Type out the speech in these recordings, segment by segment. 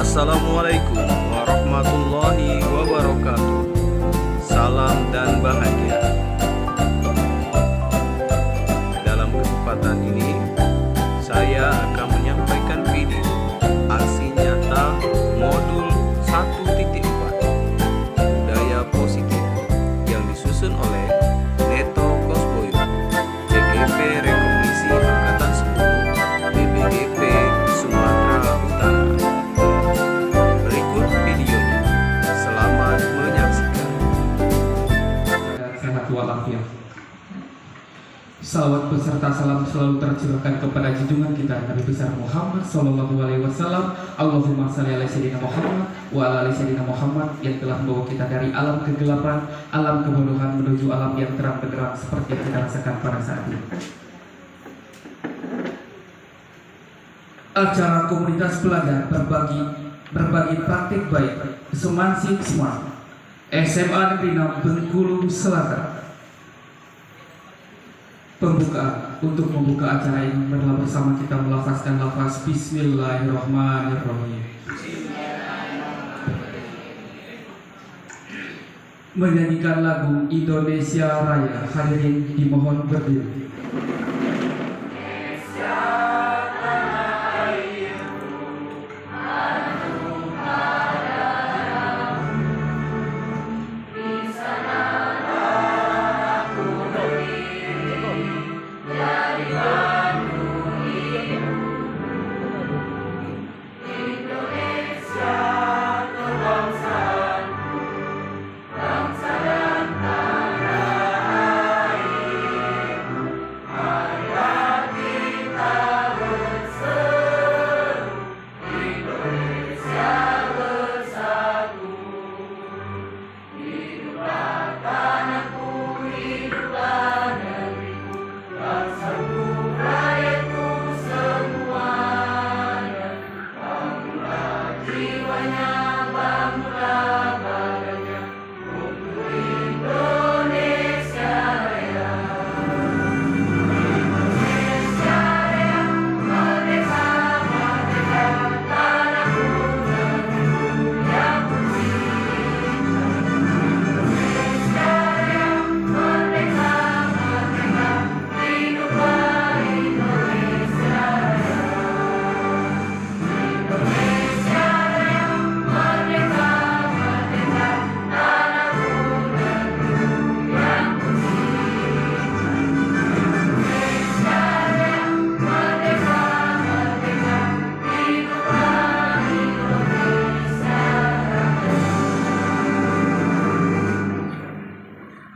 Assalamualaikum warahmatullahi wabarakatuh. Salam dan bahagia. Dalam kesempatan ini, saya akan menyampaikan video aksi nyata modul 1.4 budaya positif yang disusun oleh Neto Kosboyo, CGP Rekognisi Angkatan 10 BPGP Sumatera Utara. Berikut videonya. Selamat menyaksikan. Sehat walafiat. Salawat beserta salam selalu tercurahkan kepada junjungan kita Nabi besar Muhammad Sallallahu Alaihi Wasallam. Allahumma salli ala sayyidina Muhammad wa ala ali sayyidina Muhammad, yang telah membawa kita dari alam kegelapan, alam kebodohan menuju alam yang terang benderang seperti yang kita rasakan pada saat ini. Acara komunitas belajar berbagi praktik baik Semansik Smart SMA Negeri 6 Bengkulu Selatan. Pembukaan. Untuk membuka acara ini, marilah bersama kita melafazkan lafaz Bismillahirrahmanirrahim. Menyanyikan lagu Indonesia Raya. Hadirin dimohon berdiri.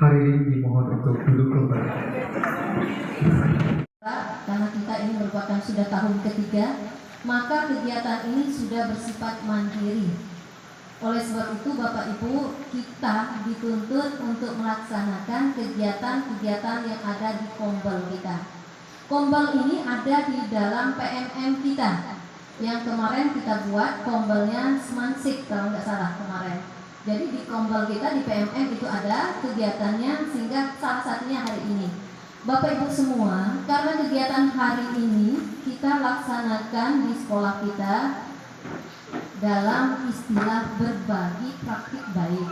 Hadirin dimohon untuk duduk kembali. Karena kita ini merupakan sudah tahun ketiga, maka kegiatan ini sudah bersifat mandiri. Oleh sebab itu Bapak Ibu, kita dituntut untuk melaksanakan kegiatan-kegiatan yang ada di Kombel kita. Kombel ini ada di dalam PMM kita, yang kemarin kita buat Kombelnya Semansik kalau nggak salah kemarin. Jadi di Kombel kita di PMM itu ada kegiatannya, sehingga salah satunya hari ini. Bapak Ibu semua, karena kegiatan hari ini kita laksanakan di sekolah kita dalam istilah berbagi praktik baik.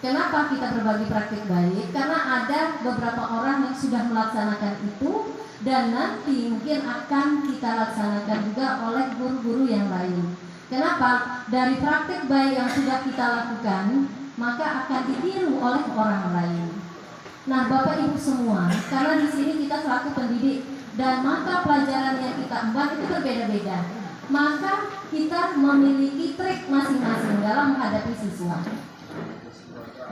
Kenapa kita berbagi praktik baik? Karena ada beberapa orang yang sudah melaksanakan itu, dan nanti mungkin akan kita laksanakan juga oleh guru-guru yang lain. Kenapa? Dari praktik baik yang sudah kita lakukan, maka akan ditiru oleh orang lain. Nah, Bapak Ibu semua, karena di sini kita selaku pendidik dan mata pelajaran yang kita emban itu berbeda-beda, maka kita memiliki trik masing-masing dalam menghadapi siswa.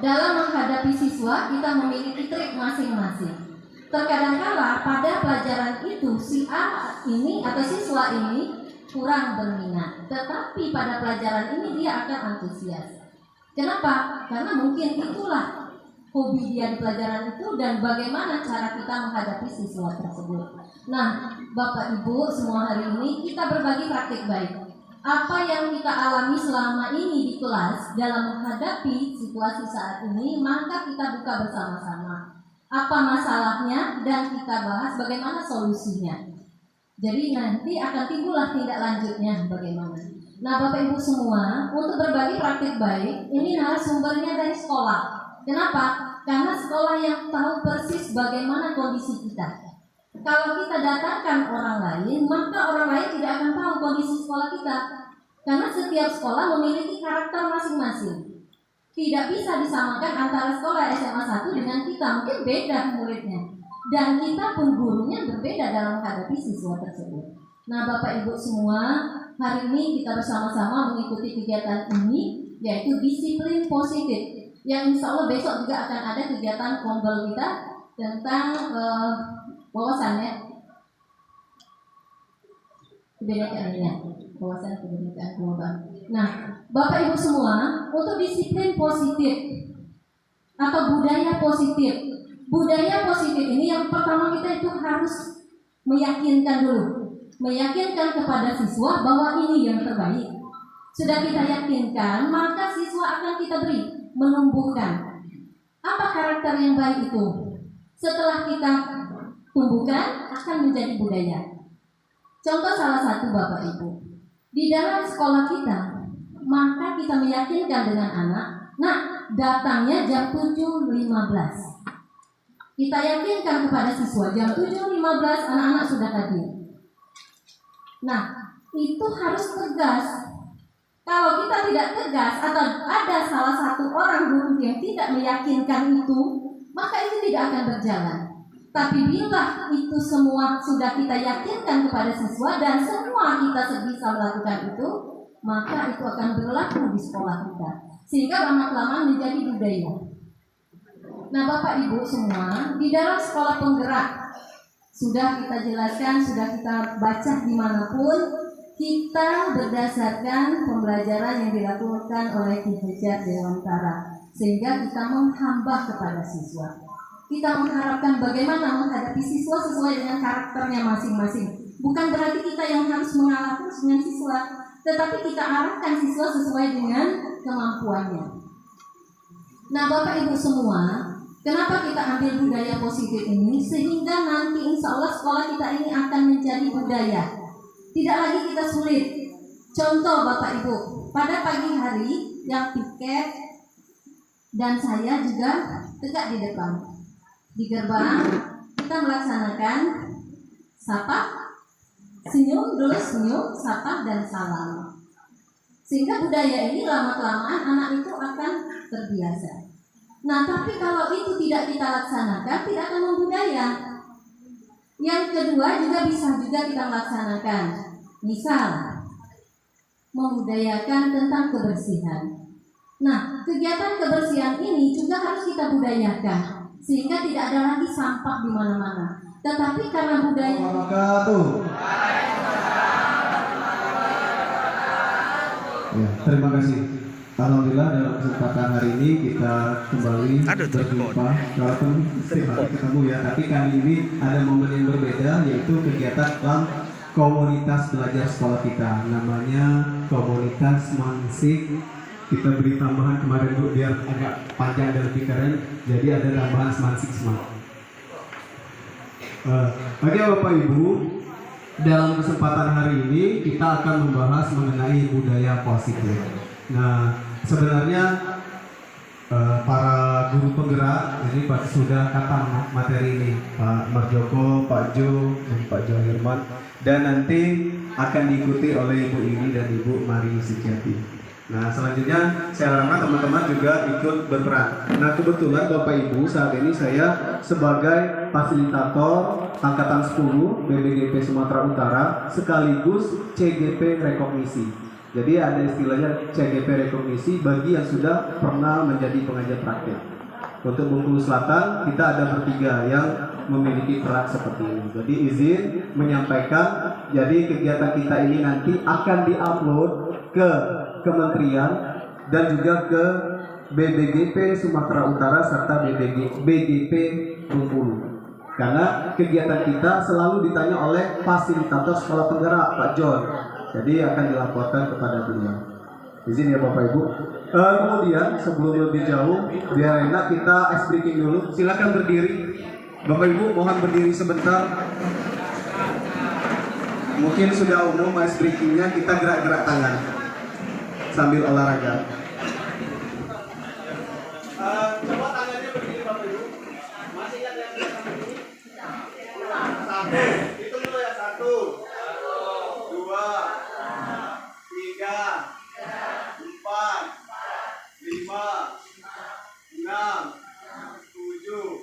Dalam menghadapi siswa, kita memiliki trik masing-masing. Terkadang kala pada pelajaran itu si A ini atau siswa ini kurang berminat, tetapi pada pelajaran ini dia akan antusias. Kenapa? Karena mungkin itulah hobi dia di pelajaran itu dan bagaimana cara kita menghadapi siswa tersebut. Nah, Bapak Ibu semua, hari ini kita berbagi praktik baik. Apa yang kita alami selama ini di kelas dalam menghadapi situasi saat ini, maka kita buka bersama-sama. Apa masalahnya dan kita bahas bagaimana solusinya. Jadi nanti akan timbullah tindak lanjutnya bagaimana. Nah, Bapak Ibu semua, untuk berbagi praktik baik, ini narasumbernya dari sekolah. Kenapa? Karena sekolah yang tahu persis bagaimana kondisi kita. Kalau kita datangkan orang lain, maka orang lain tidak akan tahu kondisi sekolah kita. Karena setiap sekolah memiliki karakter masing-masing. Tidak bisa disamakan antara sekolah SMA 1 dengan kita. Mungkin beda muridnya. Dan kita pun gurunya berbeda dalam menghadapi siswa tersebut. Nah, Bapak Ibu semua, hari ini kita bersama-sama mengikuti kegiatan ini, yaitu disiplin positif. Yang insya Allah besok juga akan ada kegiatan kombel kita tentang wawasannya kebinekaan ini, wawasan kebinekaan global. Nah, Bapak Ibu semua, untuk disiplin positif atau budaya positif. Budaya positif ini yang pertama kita itu harus meyakinkan dulu. Meyakinkan kepada siswa bahwa ini yang terbaik. Sudah kita yakinkan, maka siswa akan kita beri menumbuhkan. Apa karakter yang baik itu? Setelah kita tumbuhkan, akan menjadi budaya. Contoh salah satu Bapak Ibu, di dalam sekolah kita, maka kita meyakinkan dengan anak, nah datangnya jam 7.15. Kita yakinkan kepada siswa jam 7.15 anak-anak sudah hadir. Nah, itu harus tegas. Kalau kita tidak tegas atau ada salah satu orang guru yang tidak meyakinkan itu, maka itu tidak akan berjalan. Tapi bila itu semua sudah kita yakinkan kepada siswa dan semua kita bisa melakukan itu, maka itu akan berlaku di sekolah kita. Sehingga lama-kelamaan menjadi budaya. Nah, Bapak Ibu semua, di dalam sekolah penggerak sudah kita jelaskan, sudah kita baca dimanapun, kita berdasarkan pembelajaran yang dilakukan oleh Ki Hajar Dewantara, sehingga kita menghamba kepada siswa. Kita mengharapkan bagaimana menghadapi siswa sesuai dengan karakternya masing-masing. Bukan berarti kita yang harus mengalah terus dengan siswa, tetapi kita arahkan siswa sesuai dengan kemampuannya. Nah, Bapak Ibu semua, kenapa kita ambil budaya positif ini? Sehingga nanti insya Allah sekolah kita ini akan menjadi budaya. Tidak lagi kita sulit. Contoh Bapak Ibu, pada pagi hari yang piket dan saya juga tegak di depan. Di gerbang kita melaksanakan sapa, senyum, dulu senyum, sapa dan salam. Sehingga budaya ini lama-kelamaan anak itu akan terbiasa. Nah, tapi kalau itu tidak kita laksanakan, tidak akan membudaya. Yang kedua juga bisa juga kita laksanakan. Misal, membudayakan tentang kebersihan. Nah, kegiatan kebersihan ini juga harus kita budayakan. Sehingga tidak ada lagi sampah di mana-mana. Tetapi karena budaya ya, terima kasih. Alhamdulillah dalam kesempatan hari ini kita kembali berjumpa. Walaupun setiap hari ketemu ya, tapi kali ini ada momen yang berbeda, yaitu kegiatan dalam komunitas belajar sekolah kita. Namanya komunitas Mansik. Kita beri tambahan kemarin Bu, biar agak panjang dan lebih keren. Jadi ada tambahan Mansik Smart. Oke Bapak Ibu, dalam kesempatan hari ini kita akan membahas mengenai budaya positif. Nah, sebenarnya para guru penggerak ini pasti sudah kata materi ini, Pak Marjoko, Pak Jo, dan Pak Jo Herman, dan nanti akan diikuti oleh Ibu Ini dan Ibu Mari Suciati. Nah, selanjutnya saya harapkan teman-teman juga ikut berperan. Nah, kebetulan Bapak Ibu, saat ini saya sebagai fasilitator Angkatan 10 BBGP Sumatera Utara sekaligus CGP Rekognisi. Jadi ada istilahnya CGP Rekognisi bagi yang sudah pernah menjadi pengajar praktik. Untuk Bengkulu Selatan kita ada bertiga yang memiliki peran seperti ini. Jadi izin menyampaikan, jadi kegiatan kita ini nanti akan diupload ke kementerian dan juga ke BBGP Sumatera Utara serta BGP Bengkulu. Karena kegiatan kita selalu ditanya oleh fasilitator sekolah penggerak Pak John. Jadi akan dilaporkan kepada beliau. Izin ya Bapak Ibu. Kemudian sebelum lebih jauh, biar enak kita ice breaking dulu. Silakan berdiri. Bapak Ibu mohon berdiri sebentar. Mungkin sudah umum ice breakingnya, kita gerak-gerak tangan. sambil olahraga. Coba tangannya begini Bapak Ibu. Masih ingat yang pertama ini? Satu. Hitung dulu ya. 1, 2, 3, 4, 5, 6, 7.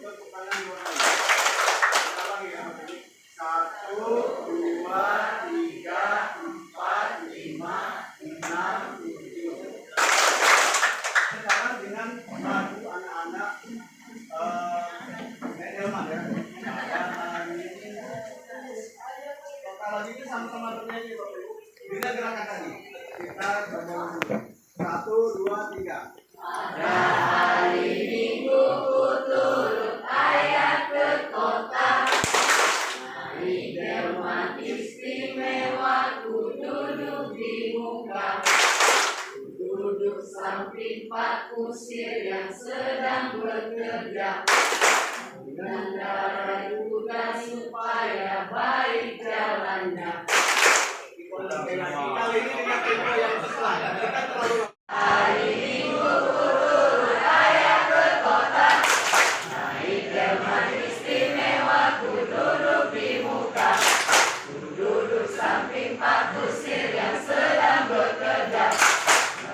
Tepuk tangan dua kali. Kita ulangi ya. 1, 2, 3, 4, 5, 6, 7. Sekarang dengan lagu anak-anak Elman ya. Kalau gitu sama-sama bernyanyi Bapak Ibu. Bila gerakan tadi. Kita coba dulu. 1, 2, 3. Pada hari Minggu ku turut ayah ke kota. Naik delman istimewa ku duduk di muka. Ku duduk samping Pak Kusir yang sedang bekerja. Mengendarai kuda supaya baik jalannya. Kali ini dengan tempo yang sesuai. Kita terlalu hari Minggu turut ayah ke kota. Naik delman istimewa ku duduk di muka. Ku duduk samping Pak Kusir yang sedang bekerja.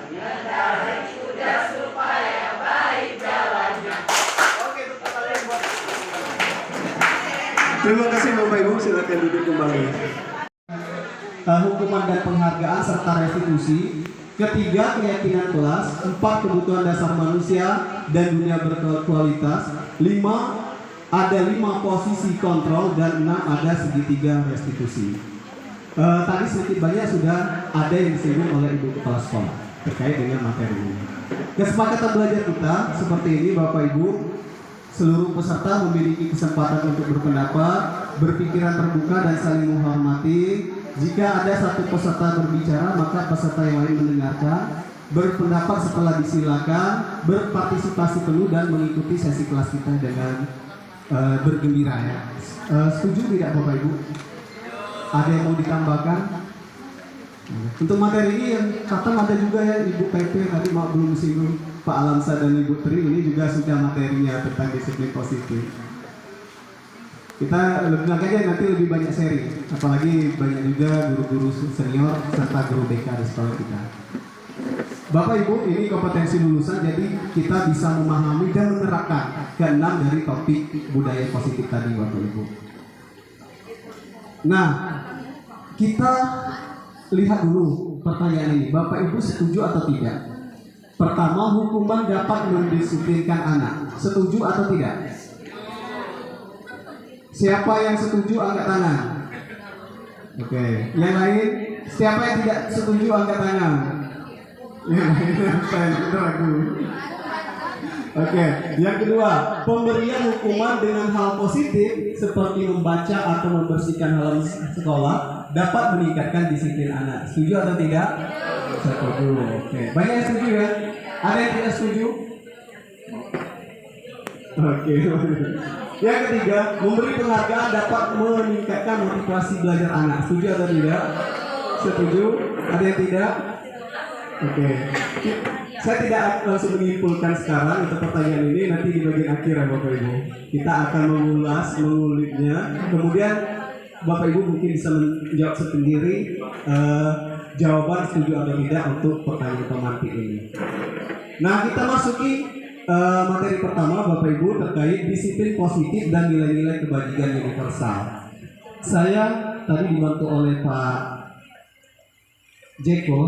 Mengendarai kuda supaya baik jalannya. Oke, tetap kalian buat. Terima kasih Bapak Ibu, silakan duduk kembali. Hukuman dan penghargaan serta restitusi. Ketiga, keyakinan kelas. 4, kebutuhan dasar manusia dan dunia berkualitas. 5, ada 5 posisi kontrol, dan 6 ada segitiga restitusi. Tadi sedikit banyak sudah ada yang disinggung oleh Ibu Kepala Sekolah terkait dengan materi ini. Kesepakatan belajar kita seperti ini Bapak Ibu. Seluruh peserta memiliki kesempatan untuk berpendapat, berpikiran terbuka dan saling menghormati. Jika ada satu peserta berbicara, maka peserta yang lain mendengarkan, berpendapat setelah disilakan, berpartisipasi penuh dan mengikuti sesi kelas kita dengan bergembira ya. Setuju tidak Bapak Ibu? Ada yang mau ditambahkan? Untuk materi ini yang kata ada juga ya Ibu PP tadi belum disinggung, Pak Alamsa dan Ibu Tri, ini juga sudah materinya tentang disiplin positif. Kita lebih aja nanti lebih banyak seri, apalagi banyak juga guru-guru senior serta guru BK di sekolah kita. Bapak Ibu, ini kompetensi lulusan, jadi kita bisa memahami dan menerapkan ke-6 dari topik budaya positif tadi Bapak Ibu. Nah, kita lihat dulu pertanyaan ini, Bapak Ibu setuju atau tidak? Pertama, hukuman dapat mendisiplinkan anak, setuju atau tidak? Siapa yang setuju angkat tangan? Oke, yang lain? Siapa yang tidak setuju angkat tangan? Yang lain saya ragu. Oke, yang kedua, pemberian hukuman dengan hal positif seperti membaca atau membersihkan halaman sekolah dapat meningkatkan disiplin anak. Setuju atau tidak? Setuju. Oke, banyak yang setuju ya? Ada yang tidak setuju? Oke. Yang ketiga, memberi penghargaan dapat meningkatkan motivasi belajar anak. Setuju atau tidak? Setuju? Ada yang tidak? Oke. Saya tidak langsung menyimpulkan sekarang untuk pertanyaan ini, nanti di bagian akhir ya Bapak Ibu. Kita akan menguliknya. Kemudian Bapak Ibu mungkin bisa menjawab sendiri jawaban setuju atau tidak untuk pertanyaan pemantik ini. Nah, kita masuki materi pertama Bapak Ibu terkait disiplin positif dan nilai-nilai kebajikan universal. Saya tadi dibantu oleh Pak Jeko.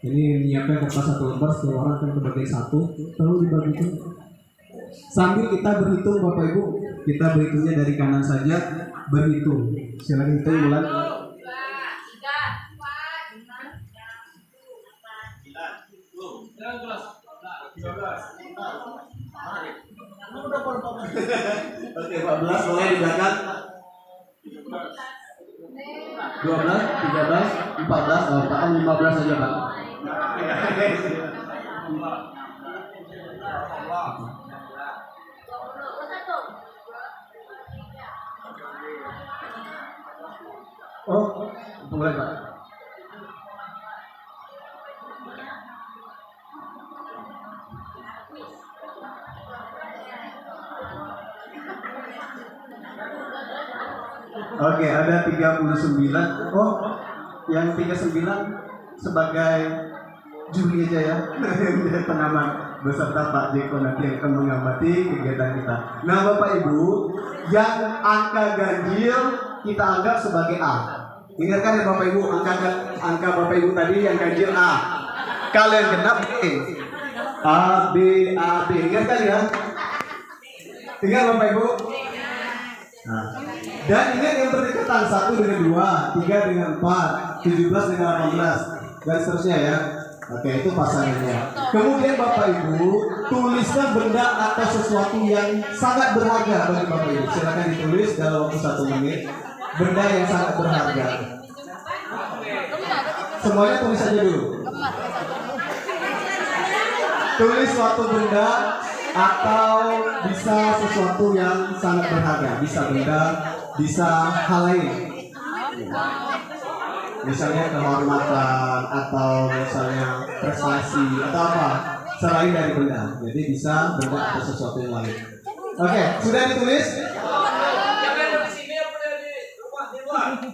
Ini menyiapkan kertas 1 lembar, setiap orang akan kebagian 1, terus dibagikan. Sambil kita berhitung Bapak Ibu, kita berhitungnya dari kanan saja, berhitung. Silakan hitung mulai. 14, boleh di belakang. 12, 13, 14, Pak 15 saja Pak. Oh, boleh Pak. Oke, ada 39. Oh, yang 39 sebagai juri aja ya. Pengamat beserta Pak Jeko nanti yang akan mengamati kegiatan kita. Nah, Bapak Ibu, yang angka ganjil kita anggap sebagai A. Ingatkan ya Bapak Ibu, angka Bapak Ibu tadi yang ganjil A. Kalau yang genap B. A, B, A, B. Ingatkan ya. Ingat Bapak Ibu. Nah, dan ingat yang berdekatan 1 dengan 2, 3 dengan 4, 17 dengan 18 dan seterusnya ya. Oke, itu pasangannya. Kemudian Bapak Ibu tuliskan benda atau sesuatu yang sangat berharga bagi Bapak Ibu. Silakan ditulis dalam waktu 1 menit. Benda yang sangat berharga. Semuanya tulis saja dulu. Tulis suatu benda atau bisa sesuatu yang sangat berharga. Bisa benda, bisa hal lain. Misalnya kehormatan atau misalnya prestasi atau apa selain dari benda. Jadi bisa benda atau sesuatu yang lain. Oke, sudah ditulis?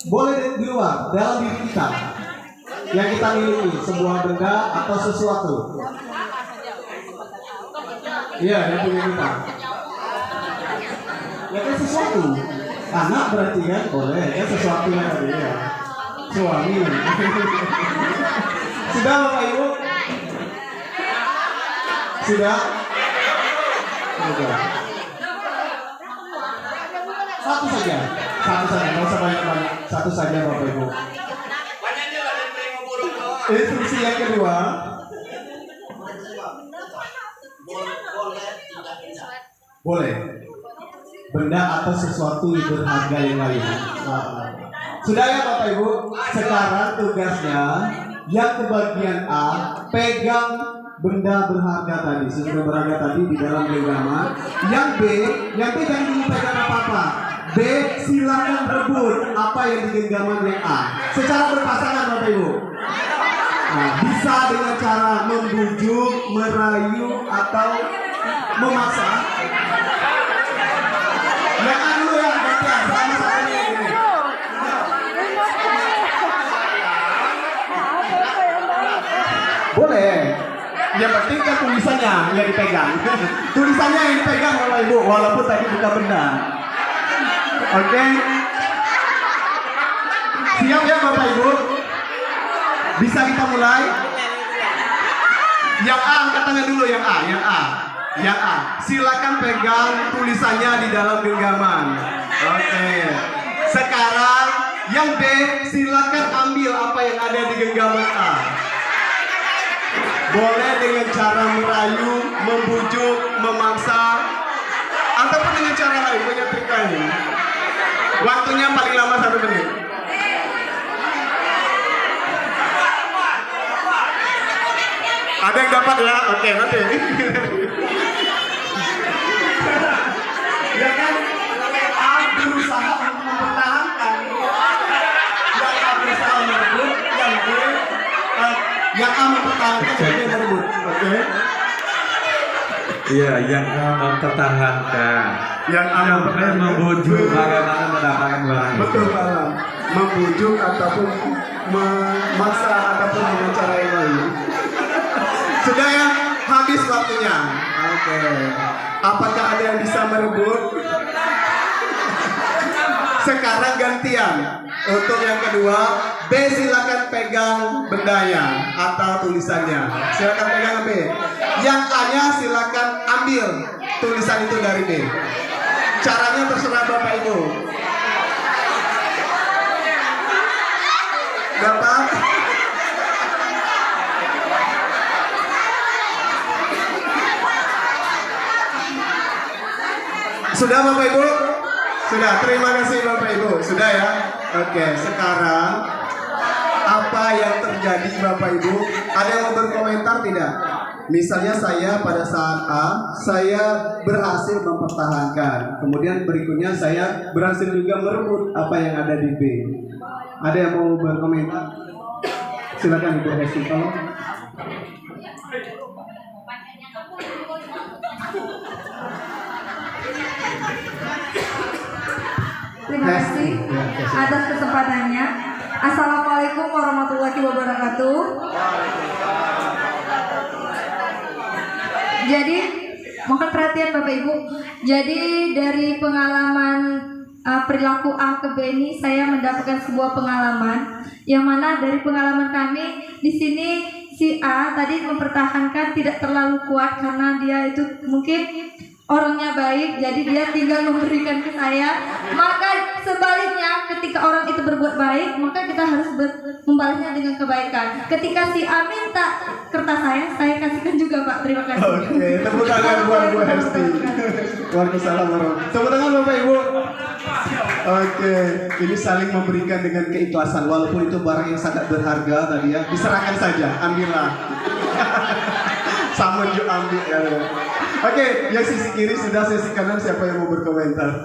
Boleh di luar, dalam diri kita yang kita miliki, sebuah benda atau sesuatu. Iya, yang punya kita. Ya kan sesuatu. Anak berarti kan boleh, kan sesuatu yang ada ya. Suami. Sudah Bapak Ibu? Sudah? Sudah. Satu saja, nggak usah banyak-banyak. Satu saja Bapak Ibu. Instruksi yang kedua. Boleh. Benda atau sesuatu yang berharga yang lain. Sudah ya Bapak Ibu. Sekarang tugasnya yang kebagian A pegang benda berharga tadi, benda berharga tadi di dalam genggaman. Yang B jangan dulu pegang apa-apa. B silakan rebut apa yang di genggaman yang A. Secara berpasangan Bapak Ibu. Nah, bisa dengan cara membujuk, merayu atau memaksa. Yang A dulu ya, gantian sama-sama ini. Boleh. Yang penting kan tulisannya yang dipegang. Tulisannya yang dipegang Bapak Ibu, walaupun tadi bukan benda. Oke. Siap ya Bapak Ibu? Bisa kita mulai? Yang A angkat tangan dulu, yang A. Silakan pegang tulisannya di dalam genggaman. Oke. Sekarang yang B silakan ambil apa yang ada di genggaman A. Boleh dengan cara merayu, membujuk, memaksa, ataupun dengan cara lain, punya trik lain. Waktunya paling lama 1 menit. Ada yang dapat ya? Oke, nanti. Ya kan? A berusaha untuk mempertahankan. Yang A berusaha merebut, yang A mempertahankan, yang B merebut. Oke? Iya, yang A mempertahankan. Yang A membujuk bagaimana mendapatkan barang. Betul Pak. Membujuk ataupun memaksa ataupun dengan cara yang lain. Sudah ya, habis waktunya. Oke. Apakah ada yang bisa merebut? Sekarang gantian. Untuk yang kedua, B silakan pegang bendanya atau tulisannya. Silakan pegang B. Yang A-nya silakan ambil tulisan itu dari B. Caranya terserah Bapak Ibu. Dapat? Sudah Bapak Ibu? Sudah, terima kasih Bapak Ibu. Sudah ya? Oke, sekarang apa yang terjadi Bapak Ibu? Ada yang mau berkomentar tidak? Misalnya saya pada saat A, saya berhasil mempertahankan. Kemudian berikutnya saya berhasil juga merebut apa yang ada di B. Ada yang mau berkomentar? Silakan Ibu Hesti, tolong. Terima kasih. atas kesempatannya. Assalamualaikum warahmatullahi wabarakatuh. Jadi, mohon perhatian Bapak Ibu. Jadi dari pengalaman perilaku A ke B ini, saya mendapatkan sebuah pengalaman yang mana dari pengalaman kami di sini si A tadi mempertahankan tidak terlalu kuat karena dia itu mungkin orangnya baik, jadi dia tinggal memberikan ke saya. Maka sebaliknya, ketika orang itu berbuat baik, maka kita harus membalasnya dengan kebaikan. Ketika si A minta kertas saya kasihkan juga Pak. Terima kasih. Oke, tepuk tangan buat Bu Hesti. Waalaikumsalam warahmatullahi. Tepuk tangan Bapak Ibu. Oke, ini saling memberikan dengan keikhlasan, walaupun itu barang yang sangat berharga tadi ya. Diserahkan saja, ambillah. Sama juga ambil ya. Oke, yang sisi kiri sudah, sisi kanan siapa yang mau berkomentar?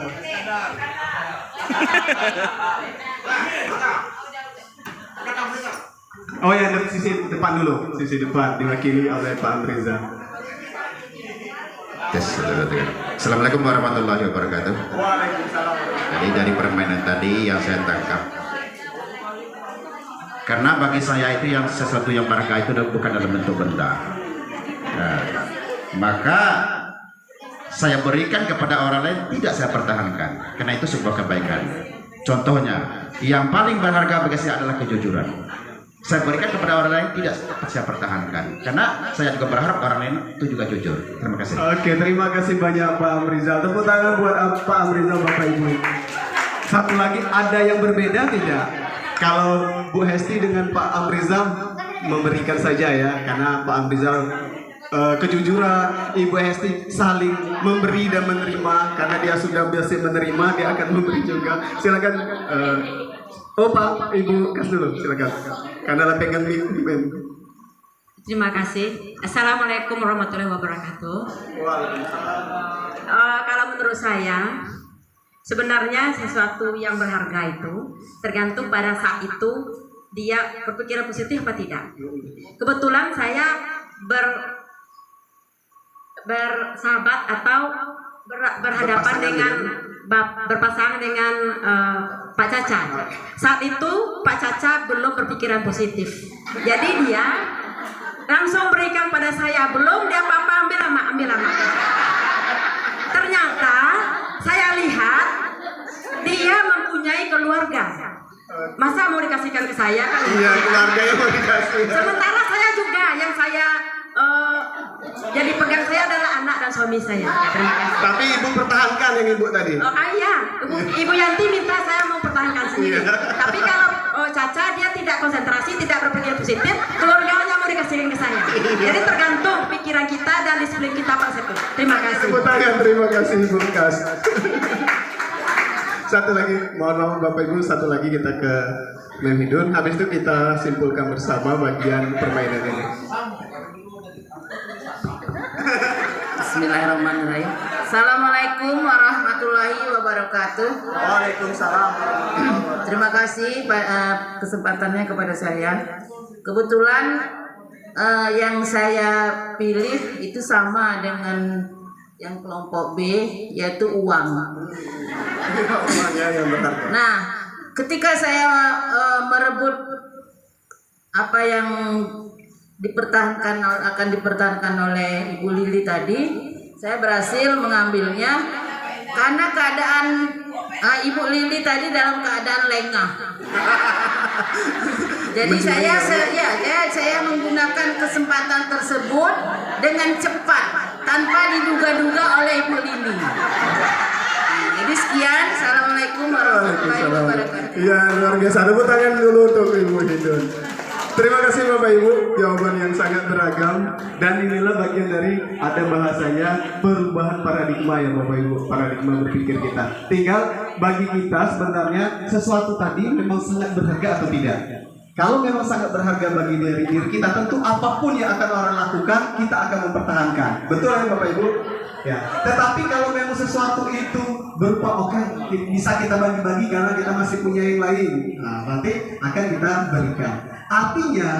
Oh ya, dari sisi depan dulu, sisi depan diwakili oleh Pak Amriza. Assalamualaikum warahmatullahi wabarakatuh. Waalaikumsalam. Jadi dari permainan tadi yang saya tangkap, karena bagi saya itu yang sesuatu yang berharga itu bukan dalam bentuk benda. Nah, maka saya berikan kepada orang lain, tidak saya pertahankan, karena itu sebuah kebaikan. Contohnya, yang paling berharga bagi saya adalah kejujuran. Saya berikan kepada orang lain, tidak saya pertahankan, karena saya juga berharap orang lain itu juga jujur. Terima kasih. Oke, terima kasih banyak Pak Amrizal. Tepuk tangan buat Pak Amrizal, Bapak Ibu. Satu lagi, ada yang berbeda tidak? Kalau Bu Hesti dengan Pak Amrizal memberikan saja ya, karena Pak Amrizal kejujuran, Ibu Hesti saling memberi dan menerima, karena dia sudah biasa menerima, dia akan memberi juga. Silakan. Oh Pak, Ibu kas dulu, silakan. Karena pegang mic. Terima kasih. Assalamualaikum warahmatullahi wabarakatuh. Kalau menurut saya, sebenarnya sesuatu yang berharga itu tergantung pada saat itu dia berpikiran positif apa tidak. Kebetulan saya bersahabat atau berhadapan dengan berpasangan dengan Pak Caca. Saat itu Pak Caca belum berpikiran positif, jadi dia langsung berikan pada saya, belum dia apa-apa, ambil lama. Ternyata saya lihat dia mempunyai keluarga, masa mau dikasihkan ke saya kan? Iya, keluarganya mau dikasih. Sementara saya juga yang saya jadi pegang saya adalah anak dan suami saya. Terima kasih. Tapi Ibu pertahankan yang Ibu tadi. Oh iya, Ibu Yanti minta saya mau pertahankan sendiri. Tapi kalau Caca dia tidak konsentrasi, tidak berpikir positif, keluarganya mau dikasihin ke saya. Jadi tergantung pikiran kita dan disiplin kita Pak Setu. Terima kasih. Tepuk tangan, terima kasih Ibu Kas. Satu lagi, mohon maaf Bapak Ibu, satu lagi kita ke Memhidun. Habis itu kita simpulkan bersama bagian permainan ini. Bismillahirrahmanirrahim. Assalamualaikum warahmatullahi wabarakatuh. Waalaikumsalam. Terima kasih kesempatannya kepada saya. Kebetulan yang saya pilih itu sama dengan yang kelompok B, yaitu uang. Nah, ketika saya merebut apa yang akan dipertahankan oleh Ibu Lili tadi, saya berhasil mengambilnya karena keadaan Ibu Lili tadi dalam keadaan lengah. Jadi saya menggunakan kesempatan tersebut dengan cepat tanpa diduga-duga oleh Ibu Lili. Jadi sekian, assalamualaikum warahmatullahi wabarakatuh. Iya, luar biasa. Tepuk tangan dulu untuk Ibu Hidun. Terima kasih Bapak Ibu, jawaban yang sangat beragam. Dan inilah bagian dari ada bahasanya perubahan paradigma ya Bapak Ibu, paradigma berpikir kita. Tinggal bagi kita sebenarnya sesuatu tadi memang sangat berharga atau tidak. Kalau memang sangat berharga bagi diri kita, tentu apapun yang akan orang lakukan, kita akan mempertahankan. Betul ya Bapak Ibu? Ya. Tetapi kalau memang sesuatu itu berupa bisa kita bagi-bagi karena kita masih punya yang lain, nah nanti akan kita berikan. Artinya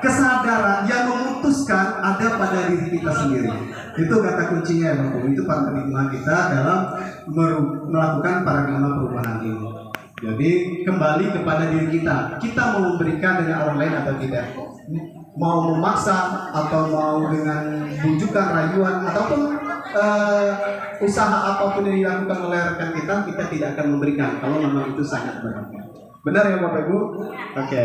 kesadaran yang memutuskan ada pada diri kita sendiri. Itu kata kuncinya Bapak. Itu paradigma kita dalam melakukan paradigma perubahan ini. Jadi kembali kepada diri kita. Kita mau memberikan dengan orang lain atau tidak? Mau memaksa atau mau dengan bujukan, rayuan ataupun usaha apapun yang dilakukan oleh rekan kita tidak akan memberikan kalau memang itu sangat berharga. Benar ya Bapak Ibu? Oke.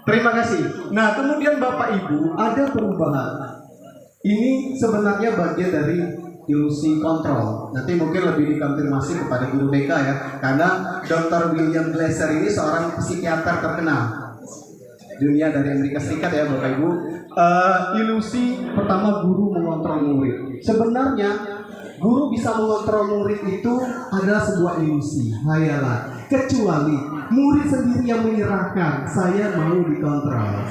Terima kasih. Nah, kemudian Bapak Ibu ada perubahan. Ini sebenarnya bagian dari ilusi kontrol. Nanti mungkin lebih dikonfirmasi kepada guru BK ya, karena Dr. William Glasser ini seorang psikiater terkenal dunia dari Amerika Serikat ya Bapak Ibu. Ilusi pertama, guru mengontrol murid. Sebenarnya guru bisa mengontrol murid itu adalah sebuah ilusi, hayalan. Kecuali murid sendiri yang menyerahkan, saya mau dikontrol.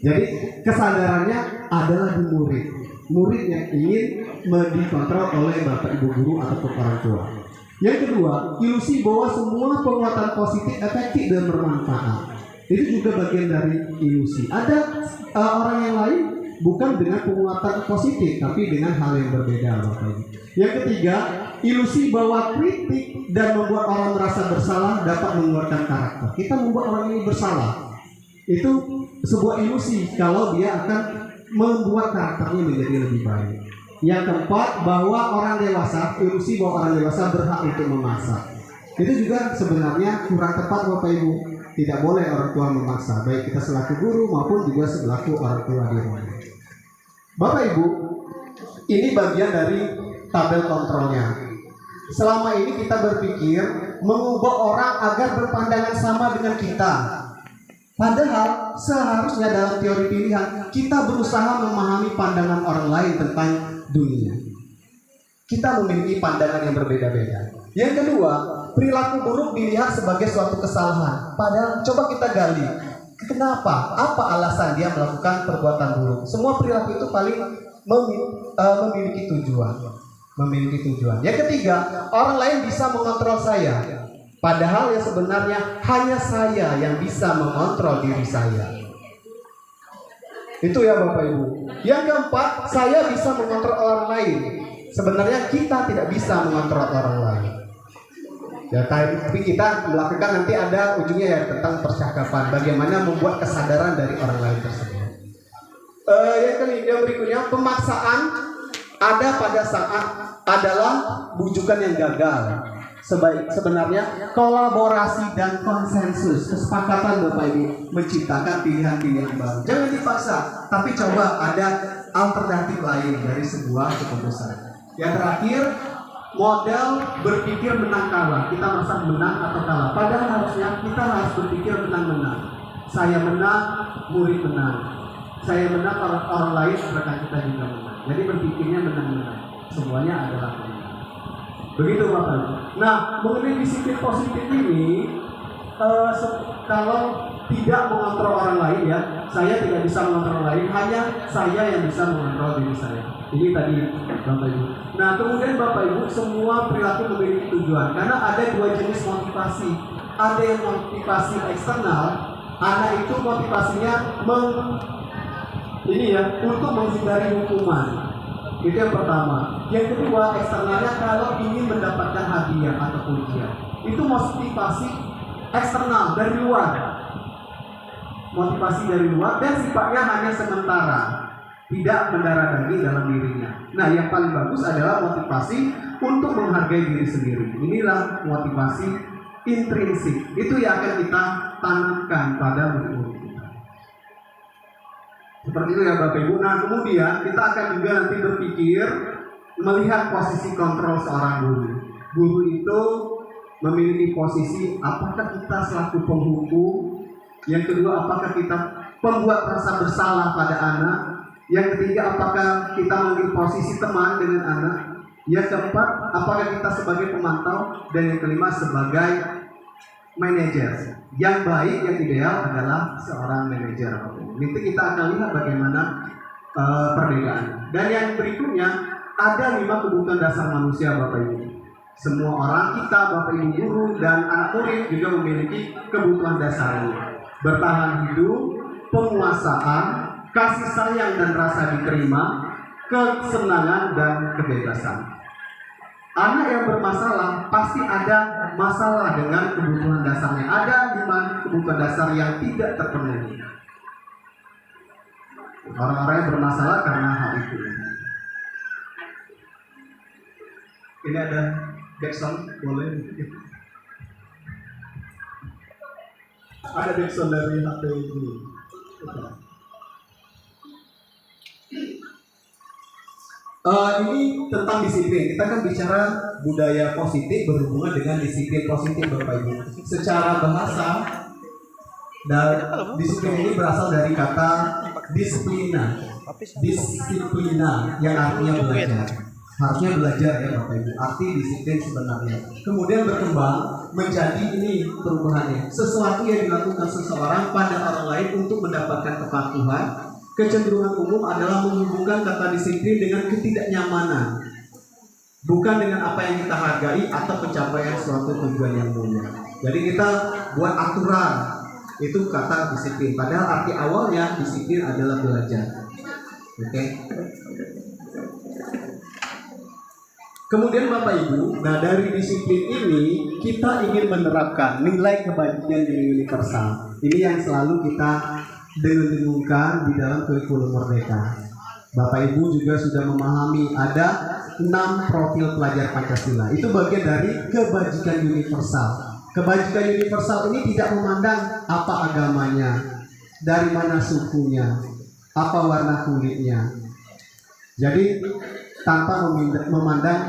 Jadi kesadarannya adalah di murid. Murid yang ingin dikontrol oleh Bapak Ibu guru ataupun orang tua. Yang kedua, ilusi bahwa semua penguatan positif efektif dan bermanfaat. Itu juga bagian dari ilusi. Ada orang yang lain bukan dengan penguatan positif, tapi dengan hal yang berbeda, Bapak Ibu. Yang ketiga, ilusi bahwa kritik dan membuat orang merasa bersalah dapat menguatkan karakter. Kita membuat orang ini bersalah. Itu sebuah ilusi kalau dia akan membuat karakternya menjadi lebih baik. Yang keempat, bahwa orang dewasa, ilusi bahwa orang dewasa berhak untuk memaksa. Itu juga sebenarnya kurang tepat Bapak Ibu. Tidak boleh orang tua memaksa, baik kita selaku guru maupun juga selaku orang tua di rumah. Bapak Ibu, ini bagian dari tabel kontrolnya. Selama ini kita berpikir mengubah orang agar berpandangan sama dengan kita. Padahal seharusnya dalam teori pilihan kita berusaha memahami pandangan orang lain tentang dunia. Kita memiliki pandangan yang berbeda-beda. Yang kedua, perilaku buruk dilihat sebagai suatu kesalahan. Padahal coba kita gali, kenapa? Apa alasan dia melakukan perbuatan buruk? Semua perilaku itu paling memiliki tujuan. Yang ketiga, orang lain bisa mengontrol saya. Padahal yang sebenarnya hanya saya yang bisa mengontrol diri saya. Itu ya Bapak Ibu. Yang keempat, saya bisa mengontrol orang lain. Sebenarnya kita tidak bisa mengontrol orang lain. Ya, tapi kita melakukan nanti ada ujungnya ya tentang percakapan. Bagaimana membuat kesadaran dari orang lain tersebut. Yang berikutnya, pemaksaan ada pada saat adalah bujukan yang gagal. Sebenarnya kolaborasi dan konsensus, kesepakatan Bapak Ibu menciptakan pilihan-pilihan baru. Jangan dipaksa, tapi coba ada alternatif lain dari sebuah keputusan. Yang terakhir, model berpikir menang kalah. Kita merasa menang atau kalah. Padahal harusnya kita harus berpikir menang-menang. Saya menang, murid menang. Saya menang, orang lain rekan kita juga menang. Jadi berpikirnya menang-menang. Semuanya adalah menang. Begitu Bapak. Nah, mengenai disiplin positif ini, kalau tidak mengontrol orang lain ya, saya tidak bisa mengontrol orang lain, hanya saya yang bisa mengontrol diri saya. Ini tadi Bapak Ibu. Nah, kemudian Bapak Ibu, semua perilaku memiliki tujuan, karena ada dua jenis motivasi. Ada yang motivasi eksternal, anak itu motivasinya untuk menghindari hukuman. Itu yang pertama. Yang kedua, eksternalnya kalau ingin mendapatkan hadiah atau pujian. Itu motivasi eksternal dari luar. Motivasi dari luar dan sifatnya hanya sementara, tidak mendarah daging dalam dirinya. Nah, yang paling bagus adalah motivasi untuk menghargai diri sendiri. Inilah motivasi intrinsik. Itu yang akan kita tanamkan pada murid-murid kita. Seperti itu ya Bapak Ibu. Nah, kemudian kita akan juga nanti berpikir melihat posisi kontrol seorang guru. Guru itu memiliki posisi apakah kita selaku penghukum, yang kedua apakah kita pembuat rasa bersalah pada anak, yang ketiga apakah kita memiliki posisi teman dengan anak, yang keempat apakah kita sebagai pemantau, dan yang kelima sebagai manajer. Yang baik, yang ideal adalah seorang manajer. Nanti kita akan lihat bagaimana perbedaan. Dan yang berikutnya ada 5 kebutuhan dasar manusia Bapak Ibu. Semua orang kita, Bapak Ibu guru dan anak murid juga memiliki kebutuhan dasarnya. Bertahan hidup, penguasaan, kasih sayang dan rasa diterima, kesenangan dan kebebasan. Anak yang bermasalah pasti ada masalah dengan kebutuhan dasarnya. Ada di mana kebutuhan dasar yang tidak terpenuhi. Orang-orang yang bermasalah karena hal itu. Ini ada backsound, boleh? Ada backsound dari HP ini. Ini tentang disiplin. Kita kan bicara budaya positif berhubungan dengan disiplin positif, Bapak Ibu. Secara bahasa, dan disiplin ini berasal dari kata disiplina. Disiplina yang artinya belajar. Harusnya belajar ya Bapak Ibu. Arti disiplin sebenarnya. Kemudian berkembang menjadi ini perubahannya. Sesuatu yang dilakukan seseorang pada orang lain untuk mendapatkan kepatuhan. Kecenderungan umum adalah menghubungkan kata disiplin dengan ketidaknyamanan, bukan dengan apa yang kita hargai atau pencapaian suatu tujuan yang mulia. Jadi kita buat aturan, itu kata disiplin. Padahal arti awalnya disiplin adalah belajar. Oke. Kemudian Bapak Ibu, nah dari disiplin ini kita ingin menerapkan nilai kebajikan yang universal. Ini yang selalu kita dengungkan di dalam kurikulum Merdeka. Bapak Ibu juga sudah memahami ada 6 profil pelajar Pancasila. Itu bagian dari kebajikan universal. Kebajikan universal ini tidak memandang apa agamanya, dari mana sukunya, apa warna kulitnya. Jadi tanpa memandang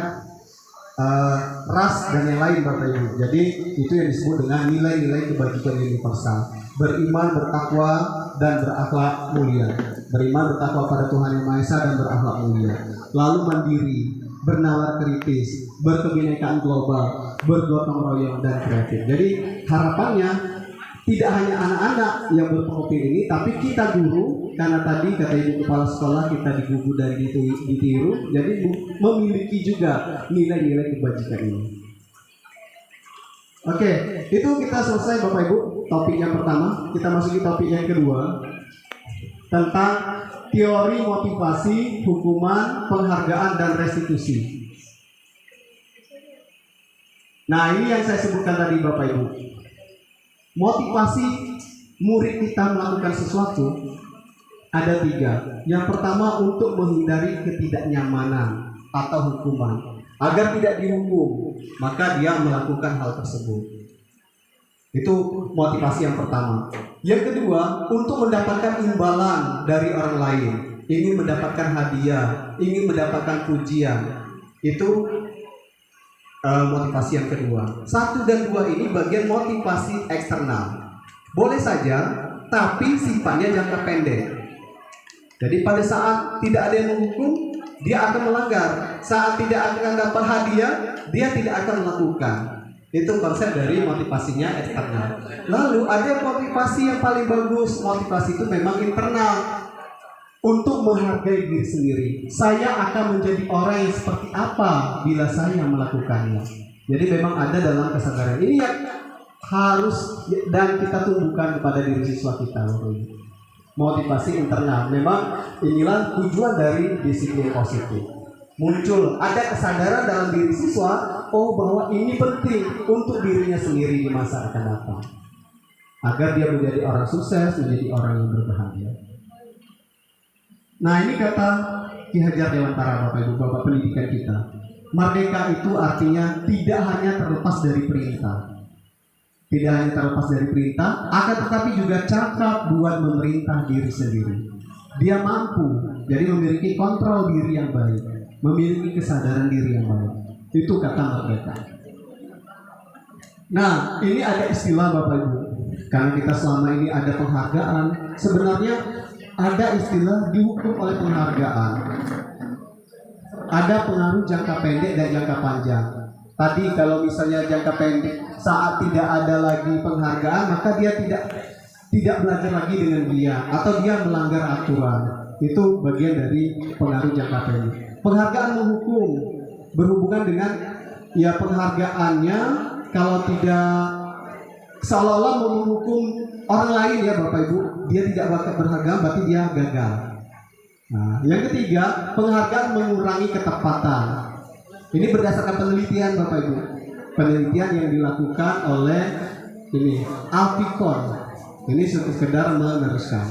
ras dan yang lain Bapak Ibu. Jadi itu yang disebut dengan nilai-nilai kebajikan universal. Beriman, bertakwa, dan berakhlak mulia. Beriman, bertakwa pada Tuhan Yang Maha Esa dan berakhlak mulia. Lalu mandiri, bernalar kritis, berkebinekaan global, bergotong royong dan kreatif. Jadi harapannya tidak hanya anak-anak yang berprofil ini, tapi kita guru, karena tadi kata Ibu Kepala Sekolah kita digugu dan ditiru, jadi memiliki juga nilai-nilai kebajikan ini. Oke, itu kita selesai Bapak Ibu topik yang pertama. Kita masuki topik yang kedua tentang teori motivasi, hukuman, penghargaan, dan restitusi. Nah ini yang saya sebutkan tadi Bapak Ibu. Motivasi murid kita melakukan sesuatu ada 3. Yang pertama untuk menghindari ketidaknyamanan atau hukuman. Agar tidak dihukum, maka dia melakukan hal tersebut. Itu motivasi yang pertama. Yang kedua, untuk mendapatkan imbalan dari orang lain, ingin mendapatkan hadiah, ingin mendapatkan pujian. Itu motivasi yang kedua. 1 dan 2 ini bagian motivasi eksternal. Boleh saja, tapi sifatnya jangka pendek. Jadi pada saat tidak ada yang menghukum, dia akan melanggar. Saat tidak akan dapat hadiah, dia tidak akan melakukan. Itu konsep dari motivasinya eksternal. Lalu ada motivasi yang paling bagus. Motivasi itu memang internal, untuk menghargai diri sendiri. Saya akan menjadi orang yang seperti apa bila saya melakukannya. Jadi memang ada dalam kesadaran ini yang harus dan kita tumbuhkan kepada diri siswa kita. Motivasi internal. Memang inilah tujuan dari disiplin positif. Muncul ada kesadaran dalam diri siswa, oh bahwa ini penting untuk dirinya sendiri di masa akan datang, agar dia menjadi orang sukses, menjadi orang yang berbahagia. Nah ini kata Ki Hajar Dewantara, Bapak Ibu, Bapak pendidikan kita. Merdeka itu artinya tidak hanya terlepas dari perintah. Tidak hanya terlepas dari perintah, akan tetapi juga cakap buat memerintah diri sendiri. Dia mampu, jadi memiliki kontrol diri yang baik, memiliki kesadaran diri yang baik. Itu kata merdeka. Nah, ini ada istilah Bapak Ibu. Karena kita selama ini ada penghargaan, sebenarnya ada istilah dihukum oleh penghargaan. Ada pengaruh jangka pendek dan jangka panjang. Tadi kalau misalnya jangka pendek, saat tidak ada lagi penghargaan, maka dia tidak belajar lagi dengan dia, atau dia melanggar aturan. Itu bagian dari pengaruh jangka pendek. Penghargaan menghukum berhubungan dengan ya penghargaannya kalau tidak seolah-olah menghukum orang lain ya Bapak Ibu, dia tidak bakal berharga, berarti dia gagal. Nah, yang ketiga, penghargaan mengurangi ketepatan. Ini berdasarkan penelitian Bapak Ibu. Penelitian yang dilakukan oleh ini Alpicon. Ini sekedar meneruskan.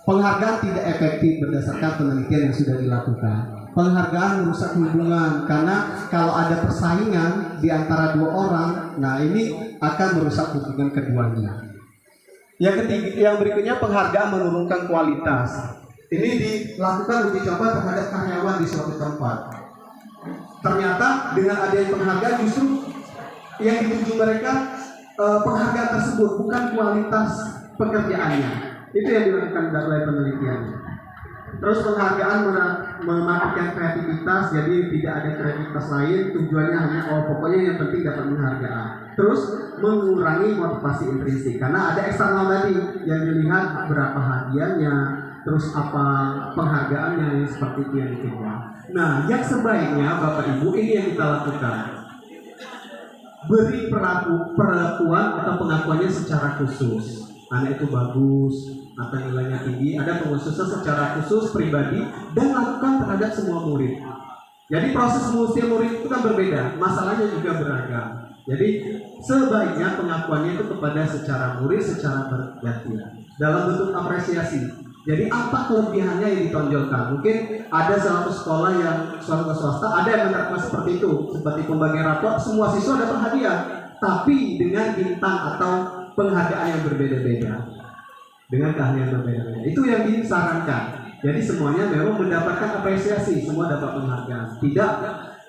Penghargaan tidak efektif berdasarkan penelitian yang sudah dilakukan. Penghargaan merusak hubungan karena kalau ada persaingan di antara dua orang, nah ini akan merusak hubungan keduanya. Yang ketiga, yang berikutnya penghargaan menurunkan kualitas. Ini dilakukan uji coba terhadap karyawan di suatu tempat. Ternyata dengan adanya penghargaan justru yang dituju mereka penghargaan tersebut bukan kualitas pekerjaannya. Itu yang dilakukan oleh penelitian. Terus penghargaan mematikan kreativitas, jadi tidak ada kreativitas lain, tujuannya hanya pokoknya yang penting dapat penghargaan. Terus mengurangi motivasi intrinsik karena ada eksternal tadi yang dilihat berapa hadiahnya, terus apa penghargaannya, seperti itu yang dikejar. Nah, yang sebaiknya Bapak Ibu ini yang kita lakukan. Beri perlakuan atau pengakuannya secara khusus. Anak itu bagus atau nilainya tinggi, ada pengkhususan secara khusus pribadi dan lakukan terhadap semua murid. Jadi proses setiap murid itu kan berbeda, masalahnya juga beragam. Jadi sebaiknya pengakuannya itu kepada secara murid secara bergantian dalam bentuk apresiasi. Jadi apa kelebihannya yang ditonjolkan? Mungkin ada suatu sekolah yang swasta, ada yang menerapkan seperti itu, seperti pembagian rapor, semua siswa dapat hadiah, tapi dengan bintang atau penghargaan yang berbeda-beda, dengan keahlian berbeda-beda. Itu yang disarankan. Jadi semuanya memang mendapatkan apresiasi, semua dapat penghargaan, tidak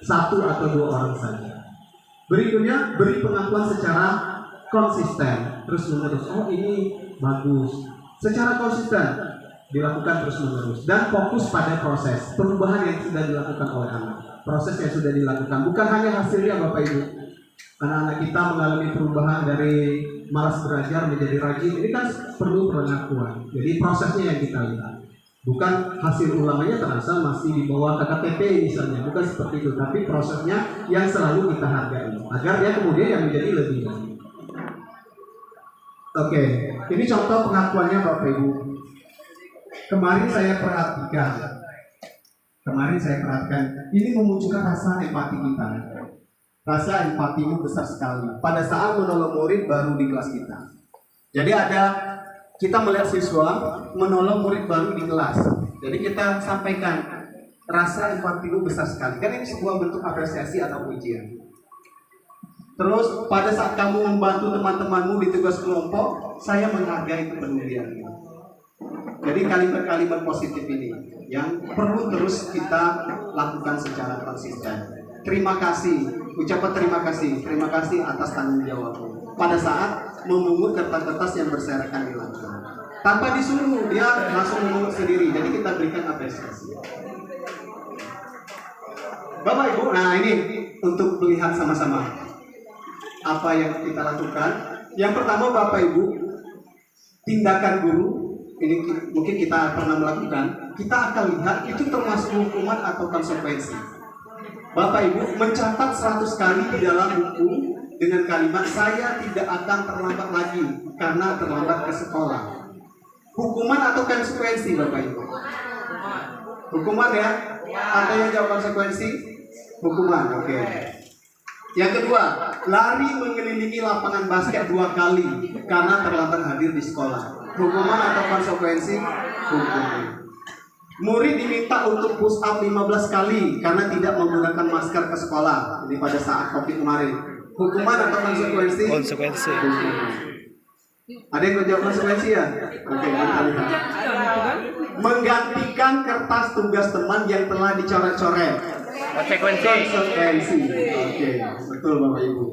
satu atau dua orang saja. Berikutnya, beri pengakuan secara konsisten, terus menerus. Oh ini bagus, secara konsisten dilakukan terus menerus dan fokus pada proses perubahan yang sudah dilakukan oleh anak. Proses yang sudah dilakukan, bukan hanya hasilnya Bapak Ibu. Anak-anak kita mengalami perubahan dari malas belajar menjadi rajin, ini kan perlu pengakuan. Jadi prosesnya yang kita lihat, bukan hasil ulangannya terasa masih di bawah KTP misalnya, bukan seperti itu, tapi prosesnya yang selalu kita hargai agar dia kemudian yang menjadi lebih baik. Oke, ini contoh pengakuannya Bapak Ibu. Kemarin saya perhatikan, ini memunculkan rasa empati kita. Rasa empatimu besar sekali pada saat menolong murid baru di kelas kita. Jadi kita melihat siswa menolong murid baru di kelas. Jadi kita sampaikan rasa empatimu besar sekali. Kan ini sebuah bentuk apresiasi atau pujian. Terus pada saat kamu membantu teman-temanmu di tugas kelompok, saya menghargai kepedulianmu. Jadi kalimat-kalimat positif ini yang perlu terus kita lakukan secara konsisten. Terima kasih, ucapan terima kasih atas tanggung jawabmu. Pada saat memungut kertas-kertas yang berserakan di lantai, tanpa disuruh, dia langsung memungut sendiri. Jadi kita berikan apresiasi. Bapak Ibu, nah ini untuk melihat sama-sama apa yang kita lakukan. Yang pertama Bapak Ibu, tindakan guru ini mungkin kita pernah melakukan, kita akan lihat itu termasuk hukuman atau konsekuensi. Bapak Ibu mencatat 100 kali di dalam buku dengan kalimat saya tidak akan terlambat lagi karena terlambat ke sekolah. Hukuman atau konsekuensi Bapak Ibu? Hukuman ya? Ada yang jawab konsekuensi? Hukuman, oke. Yang kedua, lari mengelilingi lapangan basket 2 kali karena terlambat hadir di sekolah. Hukuman atau konsekuensi? Hukuman. Murid diminta untuk push up 15 kali karena tidak menggunakan masker ke sekolah. Ini pada saat Covid kemarin. Hukuman atau konsekuensi? Konsekuensi. Ada yang menjawab konsekuensi ya? Oke, kita lihat. Menggantikan kertas tugas teman yang telah dicoret-coret. Konsekuensi. Oke, betul Bapak Ibu.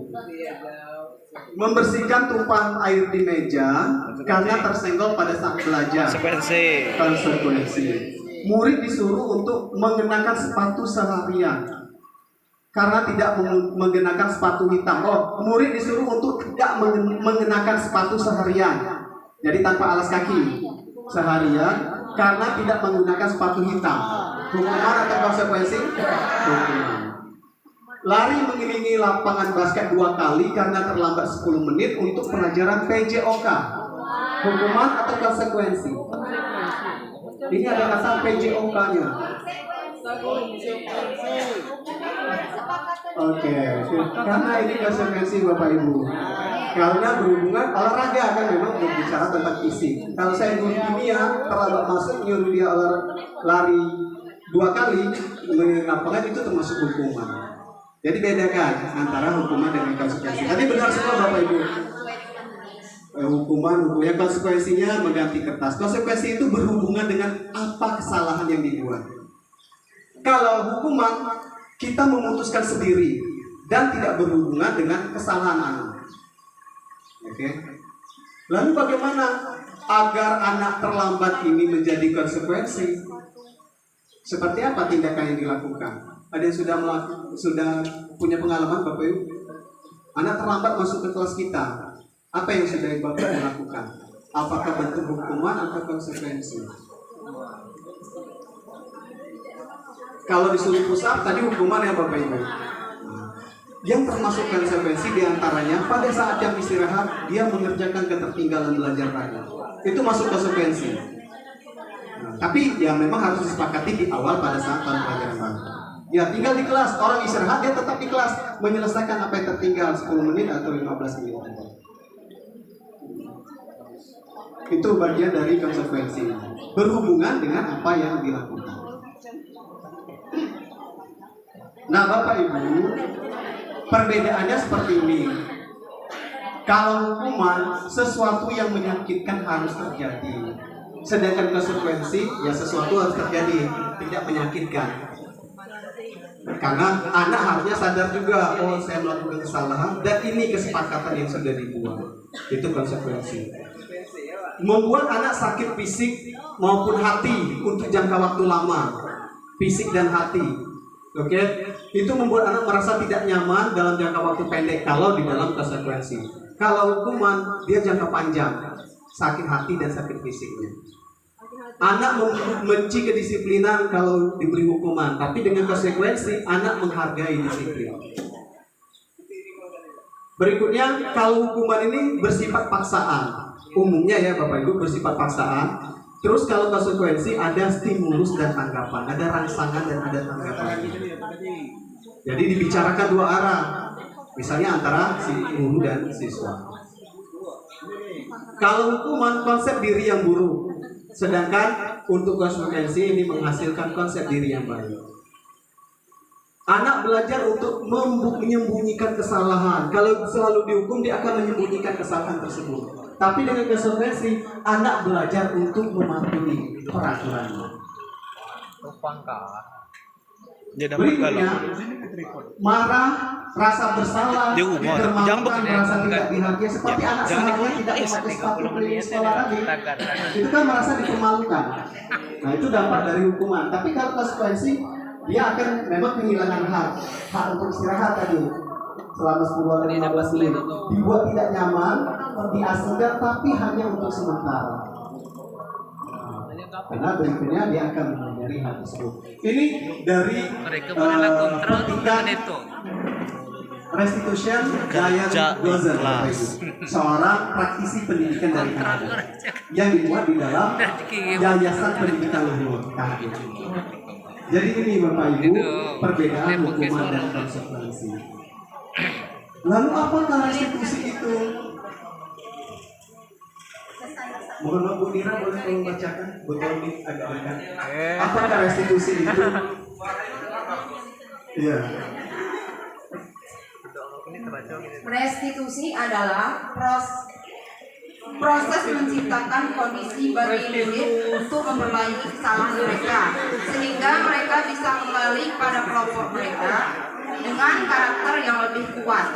Membersihkan tumpahan air di meja karena tersenggol pada saat belajar. Konsekuensi. Murid disuruh untuk mengenakan sepatu seharian karena tidak mengenakan sepatu hitam. Murid disuruh untuk tidak mengenakan sepatu seharian, jadi tanpa alas kaki seharian karena tidak menggunakan sepatu hitam. Hukuman atau konsekuensi? Hukuman. Lari mengelilingi lapangan basket 2 kali karena terlambat 10 menit untuk pelajaran PJOK. Hukuman atau konsekuensi? Ini ada kata PJOK-nya. Oke, karena ini konsekuensi Bapak Ibu. Karena berhubungan olahraga kan memang berbicara tentang fisik. Kalau saya guru kimia terlambat masuk nyuruh dia lari 2 kali lapangan itu termasuk hukuman. Jadi bedakan antara hukuman dengan konsekuensi. Tadi benar semua Bapak Ibu. Hukumannya konsekuensinya mengganti kertas. Konsekuensi itu berhubungan dengan apa kesalahan yang dibuat. Kalau hukuman kita memutuskan sendiri dan tidak berhubungan dengan kesalahan anak. Oke. Lalu bagaimana agar anak terlambat ini menjadi konsekuensi? Seperti apa tindakan yang dilakukan? Ada yang sudah punya pengalaman Bapak Ibu? Anak terlambat masuk ke kelas kita. Apa yang sudah Bapak lakukan? Apakah bentuk hukuman atau konsekuensi? Kalau disuruh push up tadi hukuman ya Bapak Ibu. Yang termasuk konsekuensi diantaranya pada saat jam istirahat dia mengerjakan ketertinggalan belajar tadi. Itu masuk konsekuensi. Tapi ya memang harus disepakati di awal pada saat tahun pelajaran baru. Ya tinggal di kelas, orang istirahat dia tetap di kelas menyelesaikan apa yang tertinggal 10 menit atau 15 menit. Itu bagian dari konsekuensi. Berhubungan dengan apa yang dilakukan. Nah Bapak Ibu, perbedaannya seperti ini. Kalau hukuman sesuatu yang menyakitkan harus terjadi, sedangkan konsekuensi ya sesuatu harus terjadi tidak menyakitkan. Karena anak harusnya sadar juga, oh saya melakukan kesalahan dan ini kesepakatan yang sudah dibuat. Itu konsekuensi. Membuat anak sakit fisik maupun hati untuk jangka waktu lama, fisik dan hati. Oke, itu membuat anak merasa tidak nyaman dalam jangka waktu pendek kalau di dalam konsekuensi. Kalau hukuman dia jangka panjang, sakit hati dan sakit fisiknya. Anak membenci kedisiplinan kalau diberi hukuman, tapi dengan konsekuensi anak menghargai disiplin. Berikutnya, kalau hukuman ini bersifat paksaan, umumnya ya Bapak Ibu bersifat paksaan. Terus kalau konsekuensi ada stimulus dan tanggapan, ada rangsangan dan ada tanggapan. Jadi dibicarakan 2 arah, misalnya antara si guru dan siswa. Kalau hukuman konsep diri yang buruk, sedangkan untuk konsekuensi ini menghasilkan konsep diri yang baik. Anak belajar untuk menyembunyikan kesalahan. Kalau selalu dihukum dia akan menyembunyikan kesalahan tersebut. Tapi dengan konsekuensi anak belajar untuk mematuhi peraturannya. Berikutnya, marah, rasa bersalah, termalukan, merasa tidak dihargai. Seperti anak seharusnya tidak memakai sepatu keliling sekolah tadi, itu kan merasa dipermalukan. Nah itu dampak dari hukuman. Tapi kalau konsekuensi, dia akan memang kehilangan hak untuk istirahat tadi selama 10 atau 15 menit. Dibuat tidak nyaman, diasingkan, tapi hanya untuk sementara. Karena berikutnya dia akan menyadari hal tersebut. Ini dari petikan Restitution Diane Gozer, seorang praktisi pendidikan dari Kanada yang dibuat di dalam Yayasan Pendidikan Luhur. Jadi ini Bapak Ibu perbedaan hukuman dan konsekuensi. Lalu apakah restitusi itu? Mohon maaf Bu Nira, boleh tolong bacakan? Betul nih agak dekat. Apakah restitusi itu? Iya. Restitusi adalah proses menciptakan kondisi bagi murid untuk memperbaiki kesalahan mereka, sehingga mereka bisa kembali pada kelompok mereka dengan karakter yang lebih kuat.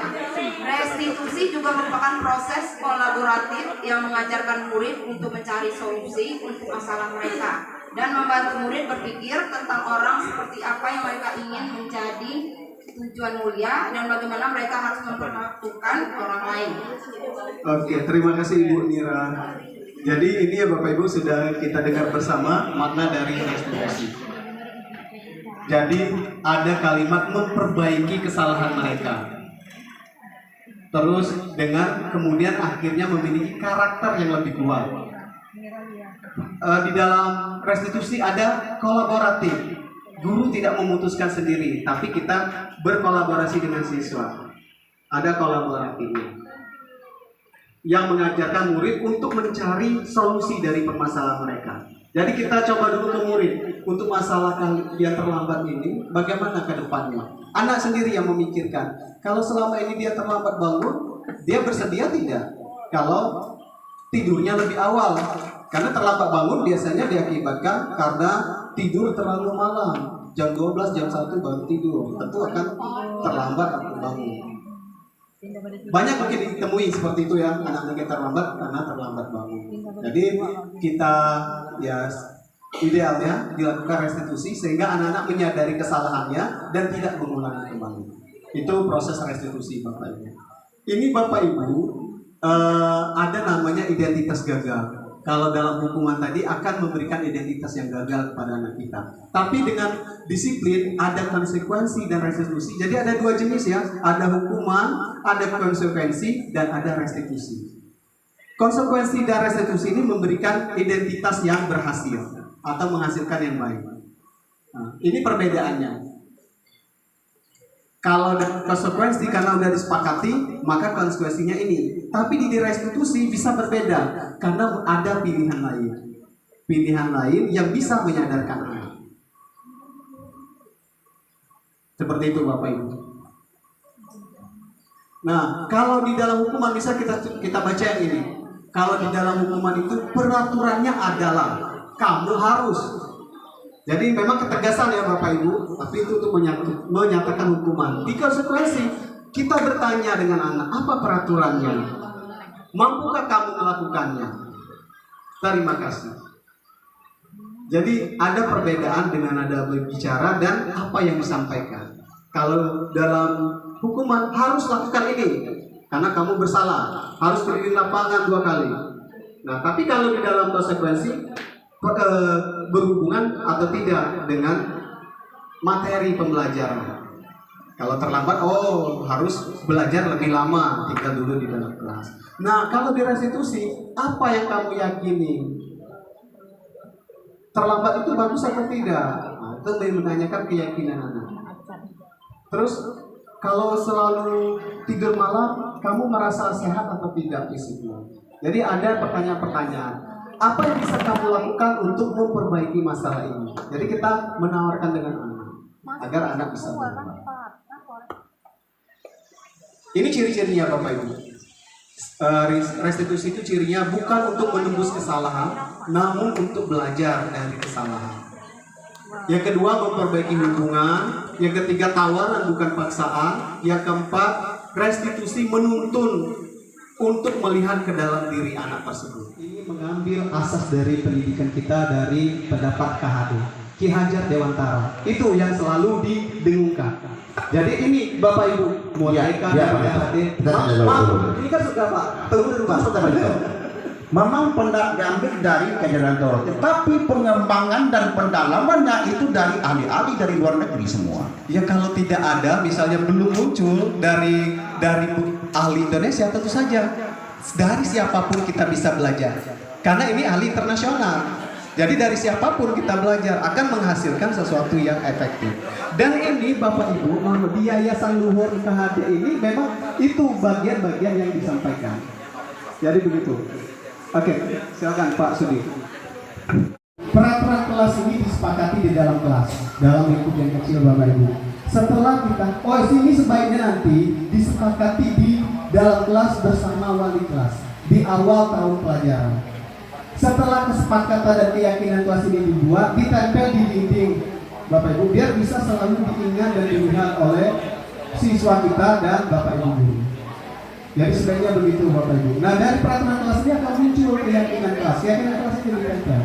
Restitusi juga merupakan proses kolaboratif yang mengajarkan murid untuk mencari solusi untuk masalah mereka dan membantu murid berpikir tentang orang seperti apa yang mereka ingin menjadi tujuan mulia dan bagaimana mereka harus memperlakukan orang lain. Oke, terima kasih Ibu Nira. Jadi ini ya Bapak Ibu sudah kita dengar bersama makna dari restitusi. Jadi ada kalimat memperbaiki kesalahan mereka. Terus dengan kemudian akhirnya memiliki karakter yang lebih kuat. Di dalam restitusi ada kolaboratif. guru tidak memutuskan sendiri, tapi kita berkolaborasi dengan siswa. Ada kolaborasinya yang mengajarkan murid untuk mencari solusi dari permasalahan mereka. Jadi kita coba dulu ke murid untuk masalah dia terlambat ini, bagaimana ke depannya. Anak sendiri yang memikirkan. Kalau selama ini dia terlambat bangun, dia bersedia tidak? Kalau tidurnya lebih awal, karena terlambat bangun biasanya diakibatkan karena tidur terlalu malam, jam 12, jam 1 baru tidur, tentu akan terlambat waktu bangun. Banyak mungkin ditemui seperti itu ya, anak-anak terlambat karena terlambat bangun. Jadi kita ya idealnya dilakukan restitusi sehingga anak-anak menyadari kesalahannya dan tidak mengulangi kembali. Itu proses restitusi Bapak Ibu. Ini Bapak Ibu ada namanya identitas gagal. Kalau dalam hukuman tadi akan memberikan identitas yang gagal kepada anak kita. Tapi dengan disiplin ada konsekuensi dan restitusi. Jadi ada dua jenis ya, ada hukuman, ada konsekuensi, dan ada restitusi. Konsekuensi dan restitusi ini memberikan identitas yang berhasil atau menghasilkan yang baik. Nah, ini perbedaannya. Kalau ada konsekuensi karena udah disepakati, maka konsekuensinya ini. Tapi di restitusi bisa berbeda karena ada pilihan lain. Pilihan lain yang bisa menyadarkan anak. Seperti itu Bapak Ibu. Nah, kalau di dalam hukuman bisa kita baca yang ini. Kalau di dalam hukuman itu peraturannya adalah kamu harus. Jadi memang ketegasan ya Bapak Ibu, tapi itu untuk menyatakan hukuman. Di konsekuensi, kita bertanya dengan anak, apa peraturannya? Mampukah kamu melakukannya? Terima kasih. Jadi ada perbedaan dengan ada berbicara dan apa yang disampaikan. Kalau dalam hukuman harus lakukan ini, karena kamu bersalah, harus keliling lapangan 2 kali. Nah, tapi kalau di dalam konsekuensi, berhubungan atau tidak dengan materi pembelajaran. Kalau terlambat, harus belajar lebih lama, tinggal dulu di dalam kelas. Nah, kalau di restitusi, apa yang kamu yakini? Terlambat itu bagus atau tidak? Nah, itu menanyakan keyakinan anak. Terus, kalau selalu tidur malam, kamu merasa sehat atau tidak fisiknya? Jadi ada pertanyaan-pertanyaan. Apa yang bisa kamu lakukan untuk memperbaiki masalah ini? Jadi kita menawarkan dengan anak agar anak bisa berubah. Ini ciri-cirinya Bapak Ibu. Restitusi itu cirinya bukan untuk menembus kesalahan, namun untuk belajar dari kesalahan. Yang kedua, memperbaiki hubungan. Yang ketiga, tawaran bukan paksaan. Yang keempat, restitusi menuntun untuk melihat ke dalam diri anak tersebut. Ini mengambil asas dari pendidikan kita dari pendapat Ki Hajar Dewantara. Itu yang selalu didengungkan. Jadi ini Bapak Ibu, mulai ini kan sudah Pak. Tunggu dulu Pak. Memang diambil dari Kajian Toro, tetapi pengembangan dan pendalamannya itu dari ahli-ahli dari luar negeri semua. Ya kalau tidak ada, misalnya belum muncul dari ahli Indonesia, tentu saja dari siapapun kita bisa belajar. Karena ini ahli internasional. Jadi dari siapapun kita belajar akan menghasilkan sesuatu yang efektif. Dan ini Bapak Ibu, di Yayasan Luhur KHD ini memang itu bagian-bagian yang disampaikan. Jadi begitu. Oke, silakan Pak Sudi. Peraturan kelas ini disepakati di dalam kelas, dalam lingkup yang kecil Bapak Ibu. Setelah kita, ini sebaiknya nanti disepakati di dalam kelas bersama wali kelas di awal tahun pelajaran. Setelah kesepakatan dan keyakinan kelas ini dibuat, ditempel di dinding Bapak Ibu, biar bisa selalu diingat dan dilihat oleh siswa kita dan Bapak Ibu guru. Jadi sebaiknya begitu Bapak Ibu. Nah, dari peraturan kelas ini akan muncul keyakinan kelas ini ditempel.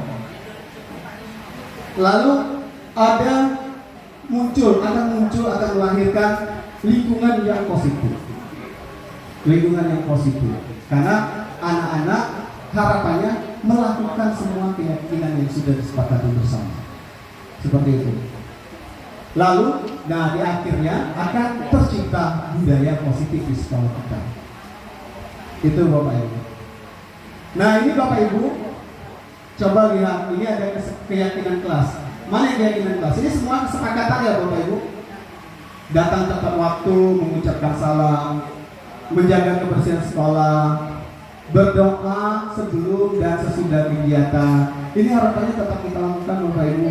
Lalu akan melahirkan lingkungan yang positif. Lingkungan yang positif. Karena anak-anak harapannya melakukan semua keyakinan yang sudah disepakati bersama. Seperti itu. Lalu, di akhirnya akan tercipta budaya positif di sekolah kita. Itu Bapak Ibu. Nah, ini Bapak Ibu, coba lihat, ini ada keyakinan kelas. mana yang keyakinan kelas? Ini semua kesepakatan ya Bapak Ibu. Datang tepat waktu, mengucapkan salam, menjaga kebersihan sekolah, berdoa sebelum dan sesudah kegiatan. Ini harapannya tetap kita lakukan Bapak Ibu.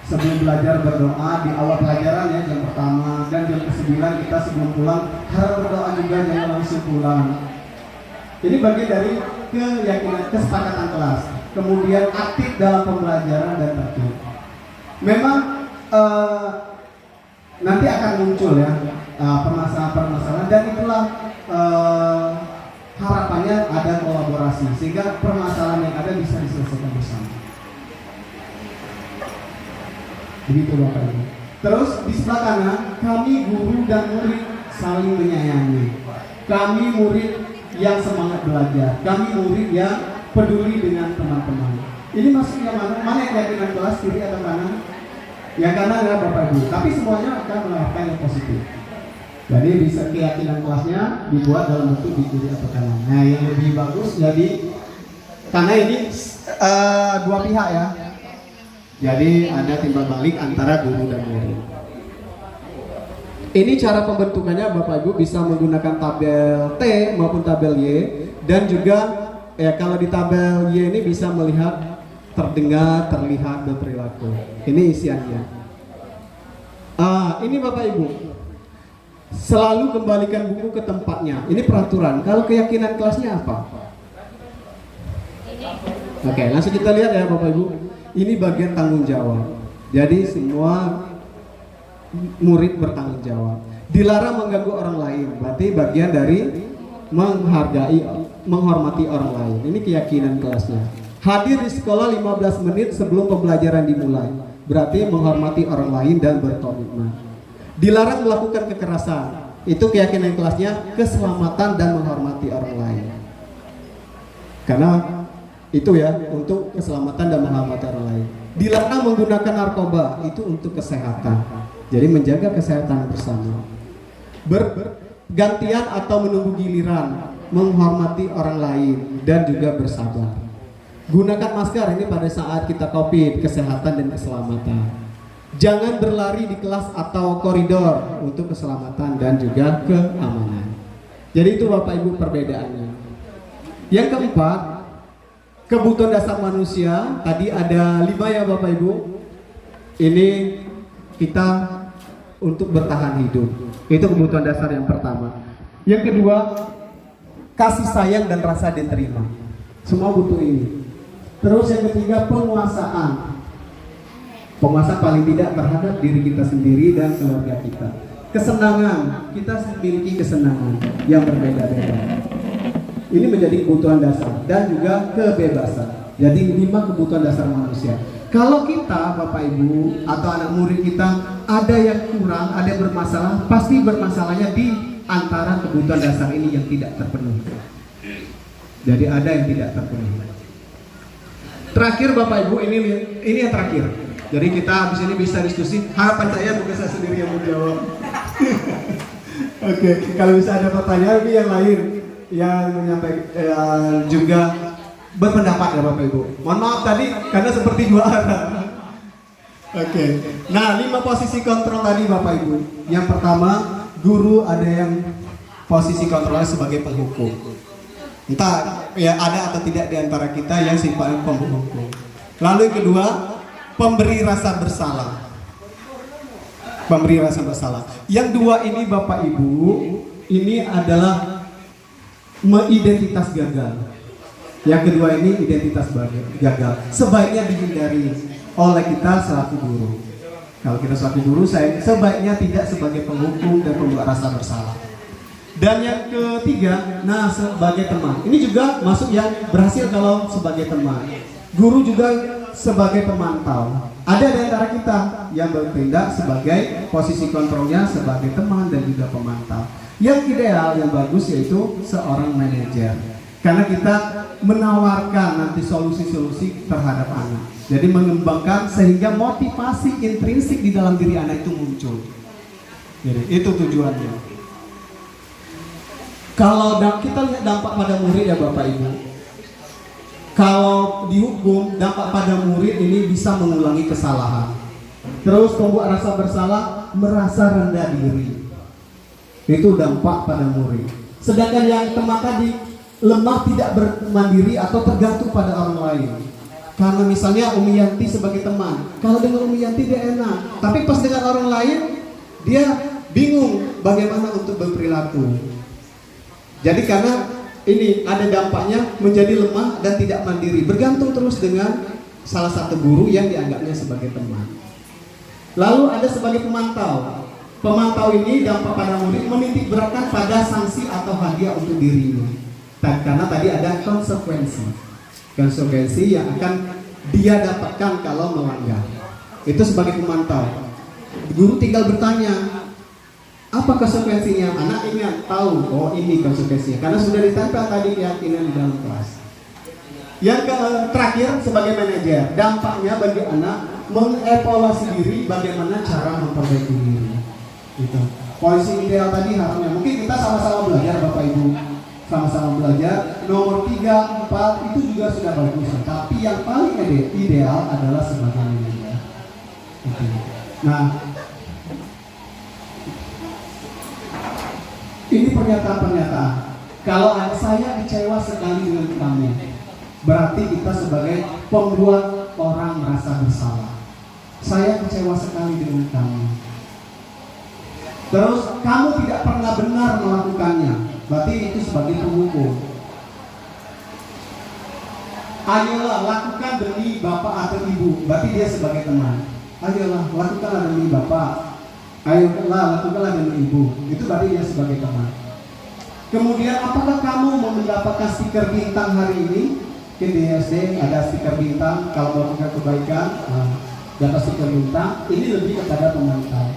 Sebelum belajar berdoa di awal pelajaran ya, jam pertama, dan jam ke-9 kita sebelum pulang harus berdoa juga, jangan langsung pulang. Ini bagian dari keyakinan kesepakatan kelas. Kemudian aktif dalam pembelajaran dan tertib. Memang nanti akan muncul ya permasalahan-permasalahan, dan itulah harapannya ada kolaborasi sehingga permasalahan yang ada bisa diselesaikan bersama. Begitu Bapak Ibu. Terus di sebelah kanan, kami guru dan murid saling menyayangi. Kami murid yang semangat belajar. Kami murid yang peduli dengan teman-teman. Ini masuk yang mana? Mana yang keyakinan kelas, kiri atau kanan? Yang kanan ya Bapak Ibu. Tapi semuanya akan melahirkan yang positif. Jadi bisa keyakinan kelasnya dibuat dalam bentuk di kiri atau kanan. Nah yang lebih bagus jadi karena ini dua pihak ya. Jadi ada timbal balik antara guru dan murid. Ini cara pembentukannya Bapak Ibu bisa menggunakan tabel T maupun tabel Y, dan juga ya kalau di tabel Y ini bisa melihat terdengar, terlihat, dan perilaku. Ini isiannya. Ini Bapak Ibu. Selalu kembalikan buku ke tempatnya. Ini peraturan. Kalau keyakinan kelasnya apa? Oke, langsung kita lihat ya Bapak Ibu. Ini bagian tanggung jawab. Jadi semua murid bertanggung jawab. Dilarang mengganggu orang lain. Berarti bagian dari menghormati orang lain. Ini keyakinan kelasnya. Hadir di sekolah 15 menit sebelum pembelajaran dimulai. Berarti menghormati orang lain dan berkomitmen. Dilarang melakukan kekerasan. Itu keyakinan kelasnya, keselamatan dan menghormati orang lain. Karena itu ya, untuk keselamatan dan menghormati orang lain. Dilarang menggunakan narkoba, itu untuk kesehatan. Jadi menjaga kesehatan bersama. Bergantian atau menunggu giliran, menghormati orang lain dan juga bersabar. Gunakan masker ini pada saat kita COVID, kesehatan dan keselamatan. Jangan berlari di kelas atau koridor untuk keselamatan dan juga keamanan. Jadi itu Bapak Ibu perbedaannya. Yang keempat, kebutuhan dasar manusia. Tadi ada 5 ya Bapak Ibu. Ini kita untuk bertahan hidup. Itu kebutuhan dasar yang pertama. Yang kedua, kasih sayang dan rasa diterima. Semua butuh ini. Terus yang ketiga, penguasaan. Penguasaan paling tidak terhadap diri kita sendiri dan keluarga kita. Kesenangan, kita memiliki kesenangan yang berbeda-beda. Ini menjadi kebutuhan dasar dan juga kebebasan. Jadi 5 kebutuhan dasar manusia. Kalau kita Bapak Ibu atau anak murid kita ada yang kurang, ada yang bermasalah, pasti bermasalahnya di antara kebutuhan dasar ini yang tidak terpenuhi. Jadi ada yang tidak terpenuhi. Terakhir Bapak Ibu, ini yang terakhir. Jadi kita habis ini bisa diskusi. Harapan saya bukan saya sendiri yang menjawab. Oke, kalau bisa ada pertanyaan ini yang lain yang menyampaikan juga berpendapat ya Bapak Ibu. Mohon maaf tadi karena seperti 2 arah. Oke. Nah, 5 posisi kontrol tadi Bapak Ibu. Yang pertama, guru ada yang posisi kontrolnya sebagai penghukum. Entah ya ada atau tidak di antara kita yang sifatnya penghukum. Lalu yang kedua, pemberi rasa bersalah. Pemberi rasa bersalah. Yang 2 ini Bapak Ibu, ini adalah identitas gagal. Yang kedua ini identitas gagal. Sebaiknya dihindari oleh kita selaku guru. Kalau kita selaku guru, sebaiknya tidak sebagai penghukum dan pembuat rasa bersalah. Dan yang ketiga, nah sebagai teman. Ini juga masuk yang berhasil kalau sebagai teman. Guru juga sebagai pemantau. Ada di antara kita yang bertindak sebagai posisi kontrolnya sebagai teman dan juga pemantau. Yang ideal, yang bagus yaitu seorang manajer. Karena kita menawarkan nanti solusi-solusi terhadap anak. Jadi mengembangkan sehingga motivasi intrinsik di dalam diri anak itu muncul. Jadi itu tujuannya. Kalau kita lihat dampak pada murid ya Bapak Ibu. Kalau dihukum, dampak pada murid ini bisa mengulangi kesalahan. Terus membuat rasa bersalah, merasa rendah diri. Itu dampak pada murid. Sedangkan yang teman tadi, lemah tidak bermandiri atau tergantung pada orang lain. Karena misalnya Umi Yanti sebagai teman, kalau dengan Umi Yanti dia enak, tapi pas dengan orang lain dia bingung bagaimana untuk berperilaku. Jadi karena ini ada dampaknya menjadi lemah dan tidak mandiri, bergantung terus dengan salah satu guru yang dianggapnya sebagai teman. Lalu ada sebagai pemantau. Pemantau ini dampak pada murid menitik beratkan pada sanksi atau hadiah untuk dirinya. Karena tadi ada konsekuensi yang akan dia dapatkan kalau melanggar. Itu sebagai pemantau. Guru tinggal bertanya, apa konsekuensinya? Anak ingat tahu, oh ini konsekuensinya, karena sudah ditempel tadi keyakinan di dalam kelas. Yang terakhir sebagai manajer, dampaknya bagi anak mengevaluasi diri, bagaimana cara memperbaiki diri. Gitu. Polisi ideal tadi harusnya mungkin kita sama-sama belajar Bapak Ibu, sama-sama belajar. Nomor 3, 4 itu juga sudah bagus, tapi yang paling ideal adalah sebagai manajer. Gitu. Nah, ini pernyataan-pernyataan. Kalau saya kecewa sekali dengan kamu, berarti kita sebagai pembuat orang merasa bersalah. Saya kecewa sekali dengan kamu. Terus kamu tidak pernah benar melakukannya, berarti itu sebagai penghukum. Ayolah lakukan demi bapak atau ibu, berarti dia sebagai teman. Ayolah lakukanlah demi bapak, ayolah lakukanlah demi ibu, itu berarti dia sebagai teman. Kemudian apakah kamu mau mendapatkan stiker bintang hari ini? Di SD ada stiker bintang, kalau melakukan kebaikan dapat stiker bintang. Ini lebih kepada pemantau.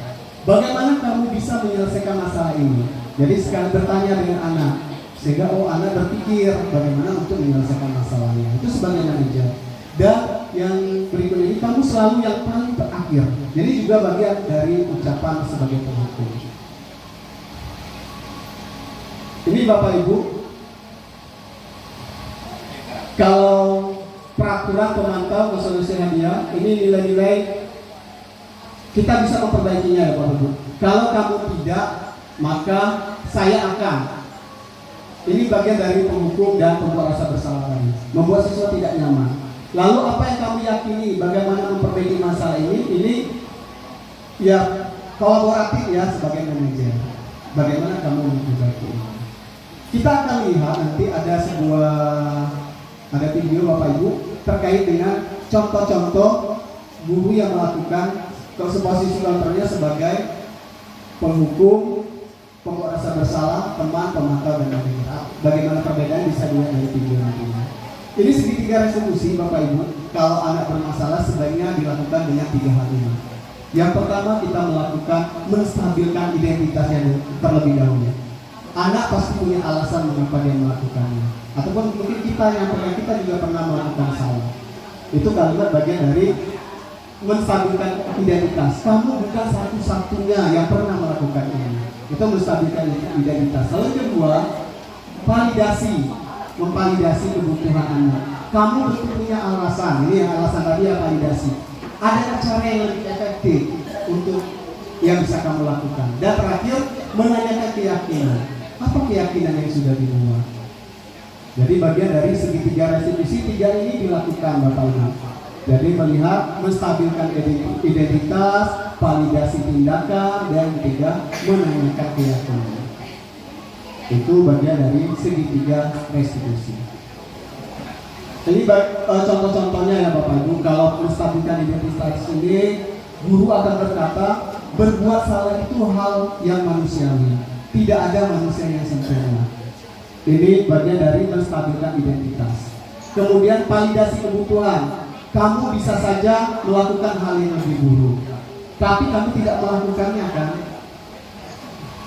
Bagaimana kamu bisa menyelesaikan masalah ini? Jadi sekali bertanya dengan anak, sehingga anak berpikir bagaimana untuk menyelesaikan masalahnya. Itu sebagai manajer. Dan yang berikut ini, kamu selalu yang paling terakhir. Jadi juga bagian dari ucapan sebagai penghukum. Ini Bapak Ibu, kalau peraturan pemantau konsolidasi hadiah, ini nilai-nilai kita bisa memperbaikinya ya Bapak Ibu. Kalau kamu tidak, maka saya akan. Ini bagian dari penghukum dan pembuat rasa bersalah tadi, membuat siswa tidak nyaman. Lalu apa yang kamu yakini bagaimana memperbaiki masalah ini? Ini ya kolaboratif ya sebagai manajer. Bagaimana kamu memperbaiki ini? Kita akan lihat nanti ada video Bapak Ibu terkait dengan contoh-contoh guru yang melakukan posisi kontrolnya sebagai penghukum, pembuat rasa bersalah, teman, pemantau dan manajer. Bagaimana perbedaan bisa dilihat dari video nantinya. Ini segitiga resolusi Bapak Ibu. Kalau anak bermasalah sebaiknya dilakukan dengan 3 hal ini. Yang pertama kita melakukan menstabilkan identitasnya terlebih dahulu. Anak pasti punya alasan mengapa dia melakukannya. Ataupun mungkin kita juga pernah melakukan salah. Itu kalimat bagian dari menstabilkan identitas. Kamu bukan satu-satunya yang pernah melakukan ini. Itu menstabilkan identitas. Lalu yang kedua, memvalidasi kebutuhan anak. Kamu betul punya alasan. Ini yang alasan tadi ya, validasi. Ada cara yang lebih efektif untuk yang bisa kamu lakukan. Dan terakhir, menanyakan keyakinan. Apa keyakinan yang sudah dibuat? Jadi bagian dari segitiga restitusi 3 ini dilakukan Bapak Ibu. Jadi melihat menstabilkan identitas, validasi tindakan, dan 3 menanyakan keyakinan. Itu bagian dari segitiga restitusi. Ini contoh-contohnya ya Bapak Ibu. Kalau menstabilkan identitas ini, guru akan berkata, berbuat salah itu hal yang manusiawi. Tidak ada manusia yang sempurna. Ini bagian dari menstabilkan identitas. Kemudian validasi kebutuhan. Kamu bisa saja melakukan hal yang lebih buruk, tapi kamu tidak melakukannya kan?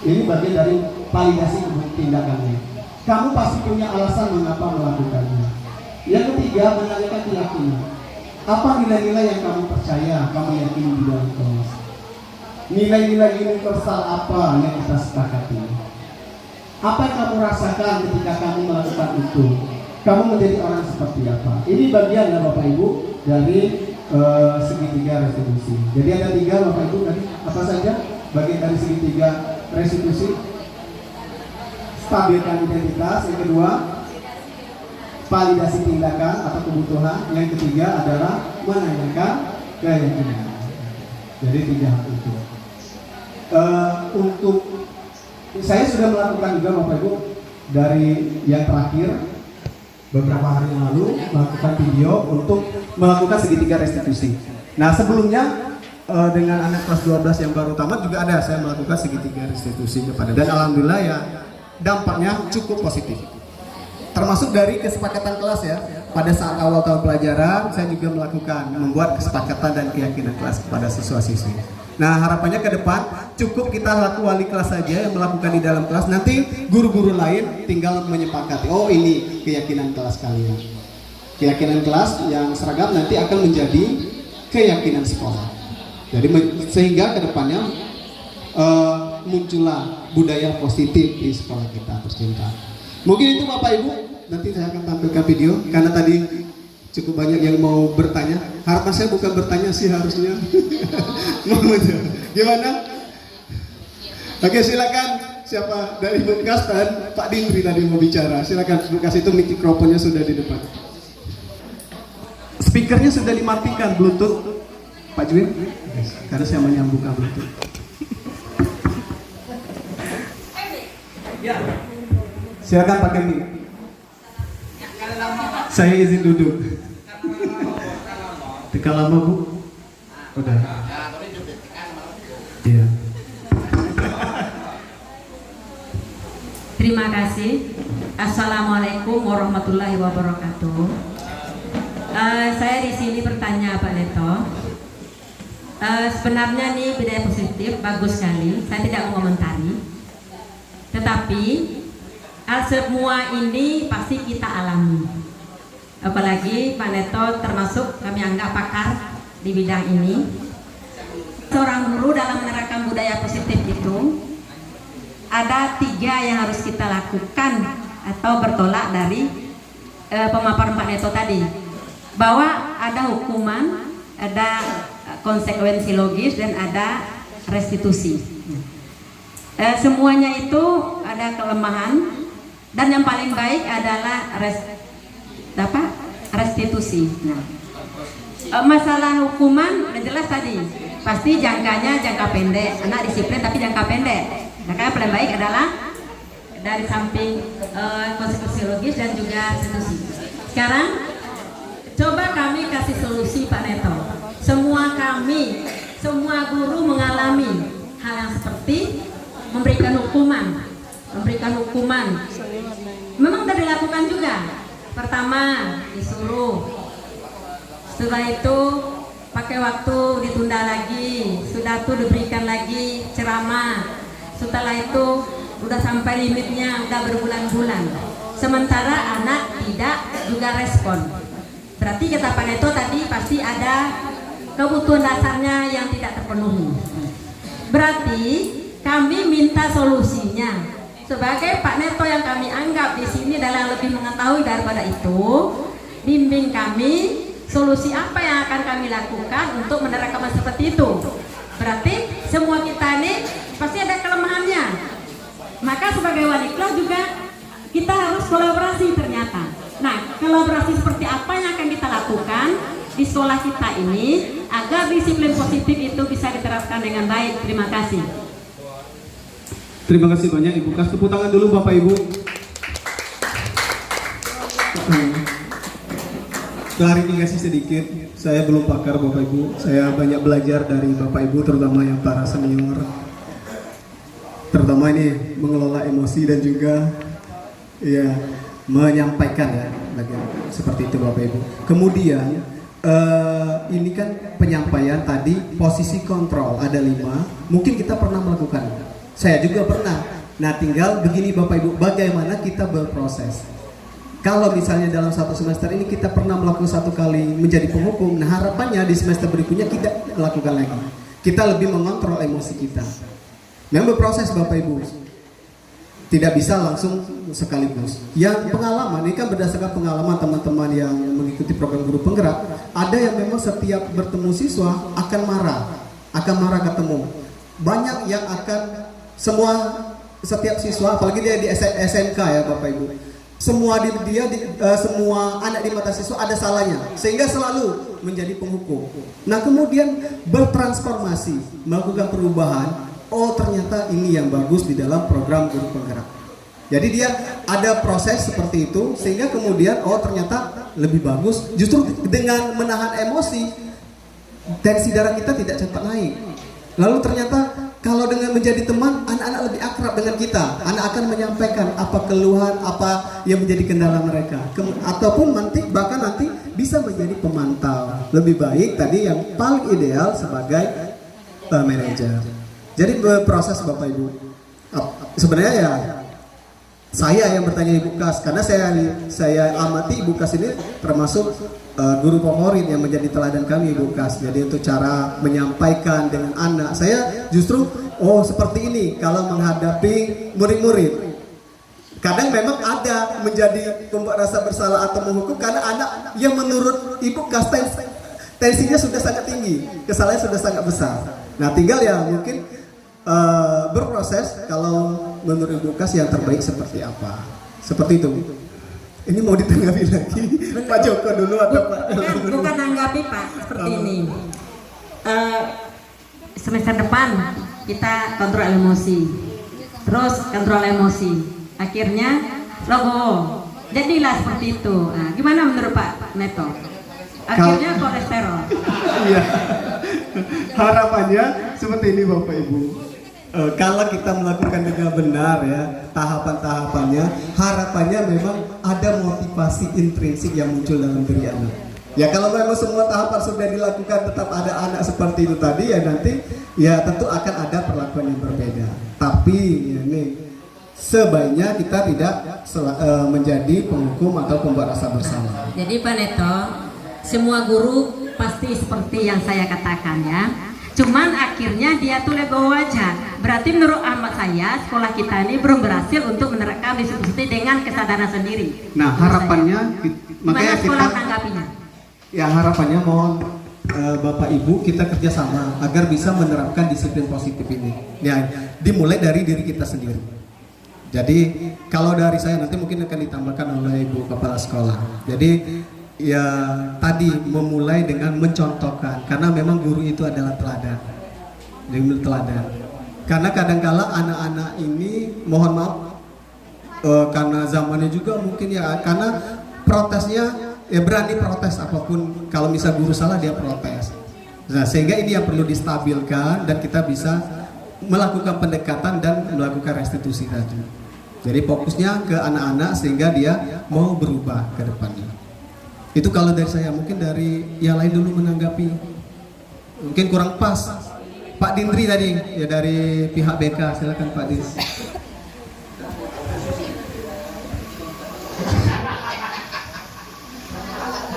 Ini bagian dari validasi tindakannya. Kamu pasti punya alasan mengapa melakukannya. Yang ketiga, menanyakan keyakinan. Apa nilai-nilai yang kamu percaya, kamu yakini di dalam kelas? Nilai-nilai universal apa yang kita sepakati? Apa yang kamu rasakan ketika kamu melakukan itu? Kamu menjadi orang seperti apa? Ini bagian ya Bapak Ibu dari segitiga restitusi. Jadi ada 3 Bapak Ibu tadi, apa saja bagian dari segitiga restitusi? Stabilkan identitas, yang kedua validasi tindakan atau kebutuhan, yang ketiga adalah menanyakan keyakinan. Jadi 3 hal itu. Untuk saya sudah melakukan juga Bapak Ibu dari yang terakhir beberapa hari yang lalu melakukan video untuk melakukan segitiga restitusi. Nah sebelumnya dengan anak kelas 12 yang baru tamat juga ada saya melakukan segitiga restitusi kepada, dan alhamdulillah ya dampaknya cukup positif. Termasuk dari kesepakatan kelas ya. Pada saat awal tahun pelajaran saya juga membuat kesepakatan dan keyakinan kelas kepada siswa-siswi. Nah harapannya ke depan cukup kita laku wali kelas saja yang melakukan di dalam kelas, nanti guru-guru lain tinggal menyepakati, oh ini keyakinan kelas kalian. Keyakinan kelas yang seragam nanti akan menjadi keyakinan sekolah. Jadi sehingga ke depannya muncullah budaya positif di sekolah kita tercinta. Mungkin itu Bapak Ibu, nanti saya akan tampilkan video karena tadi cukup banyak yang mau bertanya. Harapan saya bukan bertanya sih harusnya. Gimana? Oke, silakan siapa dari Bekas dan Pak Dindri tadi mau bicara. Silakan, Bekas itu mikrofonnya sudah di depan. Speakernya sudah dimatikan Bluetooth. Pak Juwin, karena saya menyambungkan Bluetooth. Silakan pakai mic. Saya izin duduk. Tekan lama Bu? Udah. Iya. Terima kasih. Assalamualaikum warahmatullahi wabarakatuh. Saya di sini bertanya Pak Neto. Sebenarnya nih budaya positif bagus sekali. Saya tidak mau komentari. Tetapi semua ini pasti kita alami. Apalagi Pak Neto termasuk kami anggap pakar di bidang ini. Seorang guru dalam menerapkan budaya positif itu ada 3 yang harus kita lakukan atau bertolak dari pemaparan Pak Neto tadi, bahwa ada hukuman, ada konsekuensi logis, dan ada restitusi. Semuanya itu ada kelemahan, dan yang paling baik adalah restitusi. Nah, masalah hukuman udah jelas tadi, pasti jangkanya jangka pendek, anak disiplin tapi jangka pendek. Maka yang paling baik adalah dari samping konsekuensi logis dan juga restitusi. Sekarang coba kami kasih solusi Pak Neto. Semua guru mengalami hal yang seperti memberikan hukuman. Memang sudah dilakukan juga. Pertama disuruh, setelah itu pakai waktu ditunda lagi, sudah tuh diberikan lagi ceramah, setelah itu udah sampai limitnya, udah berbulan-bulan, sementara anak tidak juga respon. Berarti kata Pak Neto tadi pasti ada kebutuhan dasarnya yang tidak terpenuhi. Berarti kami minta solusinya. Sebagai Pak Neto yang kami anggap di sini adalah lebih mengetahui daripada itu, bimbing kami solusi apa yang akan kami lakukan untuk menerapkan seperti itu. Berarti semua kita ini pasti ada kelemahannya. Maka sebagai wali kelas juga kita harus kolaborasi ternyata. Nah, kolaborasi seperti apa yang akan kita lakukan di sekolah kita ini agar disiplin positif itu bisa diterapkan dengan baik. Terima kasih. Terima kasih banyak Ibu. Kasih tepuk tangan dulu Bapak Ibu. Klarifikasi sedikit, saya belum pakar Bapak Ibu. Saya banyak belajar dari Bapak Ibu, terutama yang para senior. Terutama ini mengelola emosi dan juga ya menyampaikan ya bagian seperti itu Bapak Ibu. Kemudian ini kan penyampaian tadi posisi kontrol ada 5. Mungkin kita pernah melakukan. Saya juga pernah. Nah, tinggal begini Bapak Ibu, bagaimana kita berproses. Kalau misalnya dalam 1 semester ini kita pernah melakukan 1 kali menjadi penghukum, nah harapannya di semester berikutnya kita lakukan lagi. Kita lebih mengontrol emosi kita. Memang berproses Bapak Ibu. tidak bisa langsung sekaligus. Yang pengalaman ini kan berdasarkan pengalaman teman-teman yang mengikuti program guru penggerak, ada yang memang setiap bertemu siswa akan marah ketemu. Banyak yang akan setiap siswa, apalagi dia di SMK ya Bapak Ibu, semua semua anak di mata siswa ada salahnya, sehingga selalu menjadi penghukum. Nah kemudian bertransformasi, melakukan perubahan. Oh ternyata ini yang bagus di dalam program guru penggerak. Jadi dia ada proses seperti itu, sehingga kemudian oh ternyata lebih bagus. Justru dengan menahan emosi, tensi darah kita tidak cepat naik. Lalu ternyata kalau dengan menjadi teman, anak-anak lebih akrab dengan kita. Anak akan menyampaikan apa keluhan, apa yang menjadi kendala mereka. Ataupun bahkan nanti bisa menjadi pemantau. Lebih baik tadi yang paling ideal sebagai manajer. Jadi berproses Bapak Ibu. Sebenarnya ya saya yang bertanya Ibu Kas, karena saya amati Ibu Kas ini termasuk guru favorit yang menjadi teladan kami Ibu Kas. Jadi untuk cara menyampaikan dengan anak, saya justru seperti ini kalau menghadapi murid-murid. Kadang memang ada menjadi pembuat rasa bersalah atau menghukum karena anak yang menurut Ibu Kas tensinya sudah sangat tinggi, kesalahannya sudah sangat besar. Nah tinggal ya mungkin berproses kalau menurut Ibu Kas yang terbaik seperti apa. Seperti itu. Ini mau ditanggapi lagi Pak Joko dulu atau Pak? Bukan tanggapi Pak, seperti ini. Semester depan kita kontrol emosi, terus kontrol emosi. Akhirnya logo, jadilah seperti itu. Nah, gimana menurut Pak Neto? Akhirnya kolesterol. Iya. Harapannya seperti ini Bapak Ibu. Kalau kita melakukan dengan benar ya tahapan-tahapannya, harapannya memang ada motivasi intrinsik yang muncul dalam diri anak. Ya kalau memang semua tahapan sudah dilakukan tetap ada anak seperti itu tadi ya nanti ya tentu akan ada perlakuan yang berbeda. Tapi ya nih sebaiknya kita tidak menjadi penghukum atau pembuat rasa bersalah. Jadi Pak Neto, semua guru pasti seperti yang saya katakan ya. Cuman akhirnya dia tuh legowo aja. Berarti menurut amat saya sekolah kita ini belum berhasil untuk menerapkan disiplin dengan kesadaran sendiri. Nah harapannya makanya sekolah kita menanggapinya? Ya harapannya mohon Bapak Ibu kita kerjasama agar bisa menerapkan disiplin positif ini. Ya dimulai dari diri kita sendiri. Jadi kalau dari saya nanti mungkin akan ditambahkan oleh Ibu Kepala Sekolah. Jadi ya tadi memulai dengan mencontohkan karena memang guru itu adalah teladan. Karena kadangkala anak-anak ini mohon maaf karena zamannya juga mungkin ya karena protesnya ya berani protes apapun, kalau misal guru salah dia protes. Nah sehingga ini yang perlu distabilkan dan kita bisa melakukan pendekatan dan melakukan restitusi tadi. Jadi fokusnya ke anak-anak sehingga dia mau berubah ke depannya. Itu kalau dari saya, mungkin dari yang lain dulu menanggapi. Mungkin kurang pas. Pak Dindri tadi ya dari pihak BK, silakan Pak Dindri.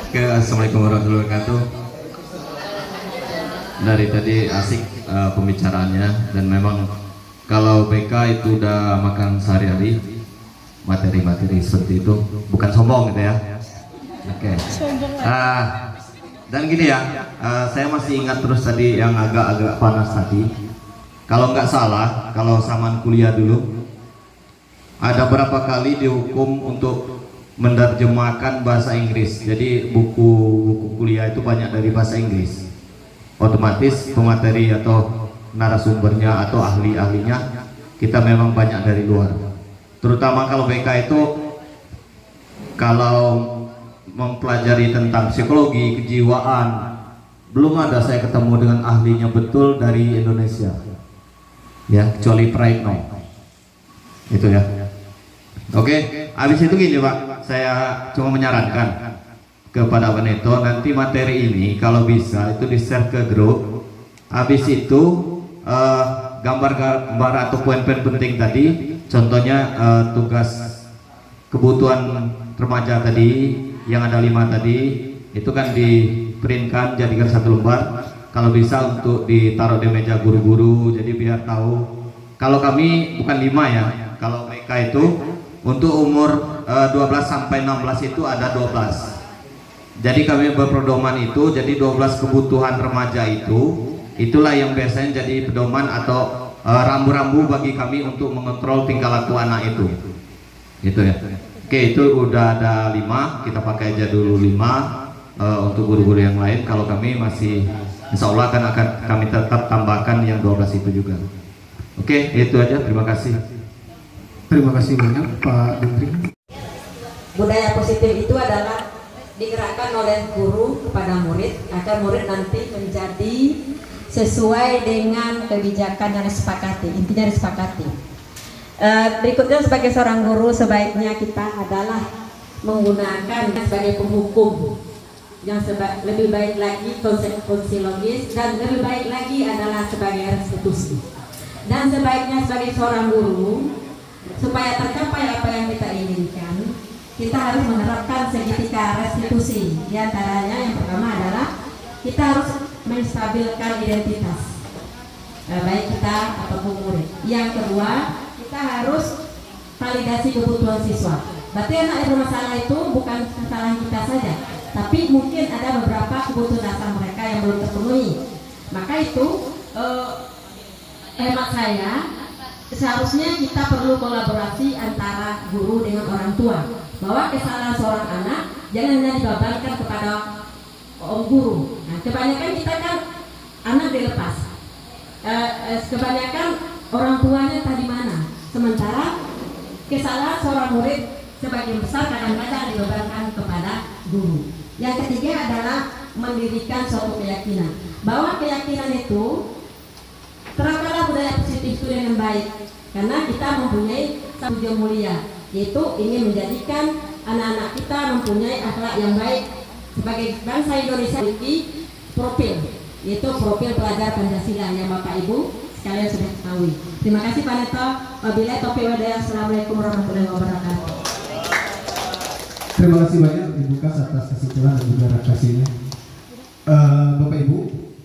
Oke, assalamualaikum warahmatullahi wabarakatuh. Dari tadi asik pembicaraannya dan memang kalau BK itu udah makan sehari-hari materi-materi seperti itu, bukan sombong gitu ya. Oke. Dan gini ya, saya masih ingat terus tadi yang agak-agak panas tadi. Kalau nggak salah, kalau zaman kuliah dulu ada berapa kali dihukum untuk menerjemahkan bahasa Inggris. Jadi buku kuliah itu banyak dari bahasa Inggris. Otomatis pemateri atau narasumbernya atau ahli-ahlinya kita memang banyak dari luar. Terutama kalau BK itu kalau mempelajari tentang psikologi, kejiwaan, belum ada saya ketemu dengan ahlinya betul dari Indonesia. Ya, kecuali Praitno. Itu ya. Oke, habis itu gini Pak, saya cuma menyarankan kepada Pak Neto nanti materi ini kalau bisa itu di-share ke grup. Habis itu gambar-gambar atau poin-poin penting tadi, contohnya tugas kebutuhan remaja tadi yang ada 5 tadi itu kan di-printkan jadikan 1 lembar. Kalau bisa untuk ditaruh di meja guru-guru, jadi biar tahu. Kalau kami bukan 5 ya, Kalau BK itu untuk umur 12 sampai 16 itu ada 12. Jadi kami berpedoman itu, jadi 12 kebutuhan remaja itu, itulah yang biasanya jadi pedoman atau rambu-rambu bagi kami untuk mengontrol tingkah laku anak itu. Gitu ya. Oke, itu udah ada 5, kita pakai aja dulu 5 untuk guru-guru yang lain. Kalau kami masih, insya Allah akan kami tetap tambahkan yang 12 itu juga. Oke, itu aja. Terima kasih. Terima kasih banyak Pak Menteri. Budaya positif itu adalah digerakkan oleh guru kepada murid agar murid nanti menjadi sesuai dengan kebijakan yang disepakati, intinya disepakati. Berikutnya sebagai seorang guru sebaiknya kita adalah menggunakan sebagai penghukum yang lebih baik lagi konsekuensi logis, dan lebih baik lagi adalah sebagai restitusi. Dan sebaiknya sebagai seorang guru, supaya tercapai apa yang kita inginkan, kita harus menerapkan segitiga restitusi. Di antaranya yang pertama adalah kita harus menstabilkan identitas, baik kita ataupun murid. Yang kedua, kita harus validasi kebutuhan siswa. Berarti anak yang bermasalah itu bukan kesalahan kita saja, tapi mungkin ada beberapa kebutuhan dasar mereka yang belum terpenuhi. Maka itu hemat saya, seharusnya kita perlu kolaborasi antara guru dengan orang tua, bahwa kesalahan seorang anak jangan hanya dibebankan kepada guru. Nah, kebanyakan kita kan anak dilepas, kebanyakan orang tuanya tadi mana, sementara kesalahan seorang murid sebagian besar kadang-kadang dibebankan kepada guru. Yang ketiga adalah mendirikan suatu keyakinan, bahwa keyakinan itu terapkanlah budaya positif itu dengan baik, karena kita mempunyai tujuan mulia, yaitu ingin menjadikan anak-anak kita mempunyai akhlak yang baik. Sebagai bangsa Indonesia memiliki profil, yaitu profil pelajar Pancasila yang Bapak Ibu sekalian sudah ketahui. Terima kasih Pak Neto. Wabillahi taufiq wal hidayah. Assalamualaikum warahmatullahi wabarakatuh. Terima kasih banyak Ibu Kas atas kesimpulan dan juga refleksinya. Bapak Ibu,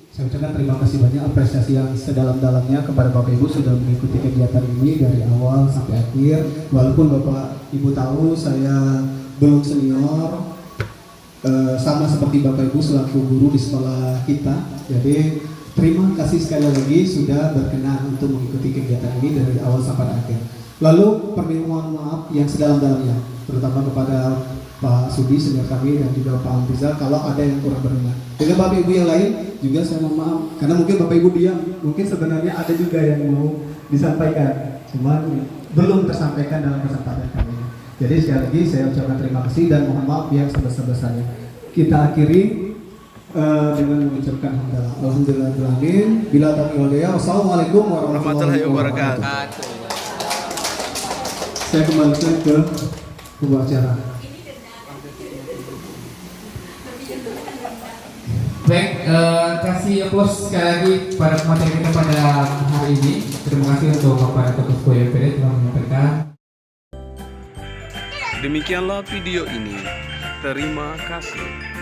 saya ucapkan terima kasih banyak, apresiasi yang sedalam-dalamnya kepada Bapak Ibu sudah mengikuti kegiatan ini dari awal sampai akhir. Walaupun Bapak Ibu tahu saya belum senior, sama seperti Bapak Ibu selaku guru di sekolah kita. Jadi terima kasih sekali lagi sudah berkenan untuk mengikuti kegiatan ini dari awal sampai akhir. Lalu permohonan maaf yang sedalam-dalamnya, terutama kepada Pak Sudi senior kami dan juga Pak Amrizal kalau ada yang kurang berkenan. Dengan Bapak Ibu yang lain juga saya mohon maaf karena mungkin Bapak Ibu diam, mungkin sebenarnya ada juga yang mau disampaikan, cuman belum tersampaikan dalam kesempatan kali ini. Jadi sekali lagi saya ucapkan terima kasih dan mohon maaf yang sebesar-besarnya. Kita akhiri dengan mengucapkan hamdalah. Alhamdulillahirrahmanirrahim. Bila taufiq wal hidayah. Wassalamualaikum warahmatullahi wabarakatuh. Saya kembalikan ke pembicara. Baik, kasih applause sekali lagi pada materi kita pada hari ini. Terima kasih untuk Bapak Ketua KPD telah menyampaikan. Demikianlah video ini. Terima kasih.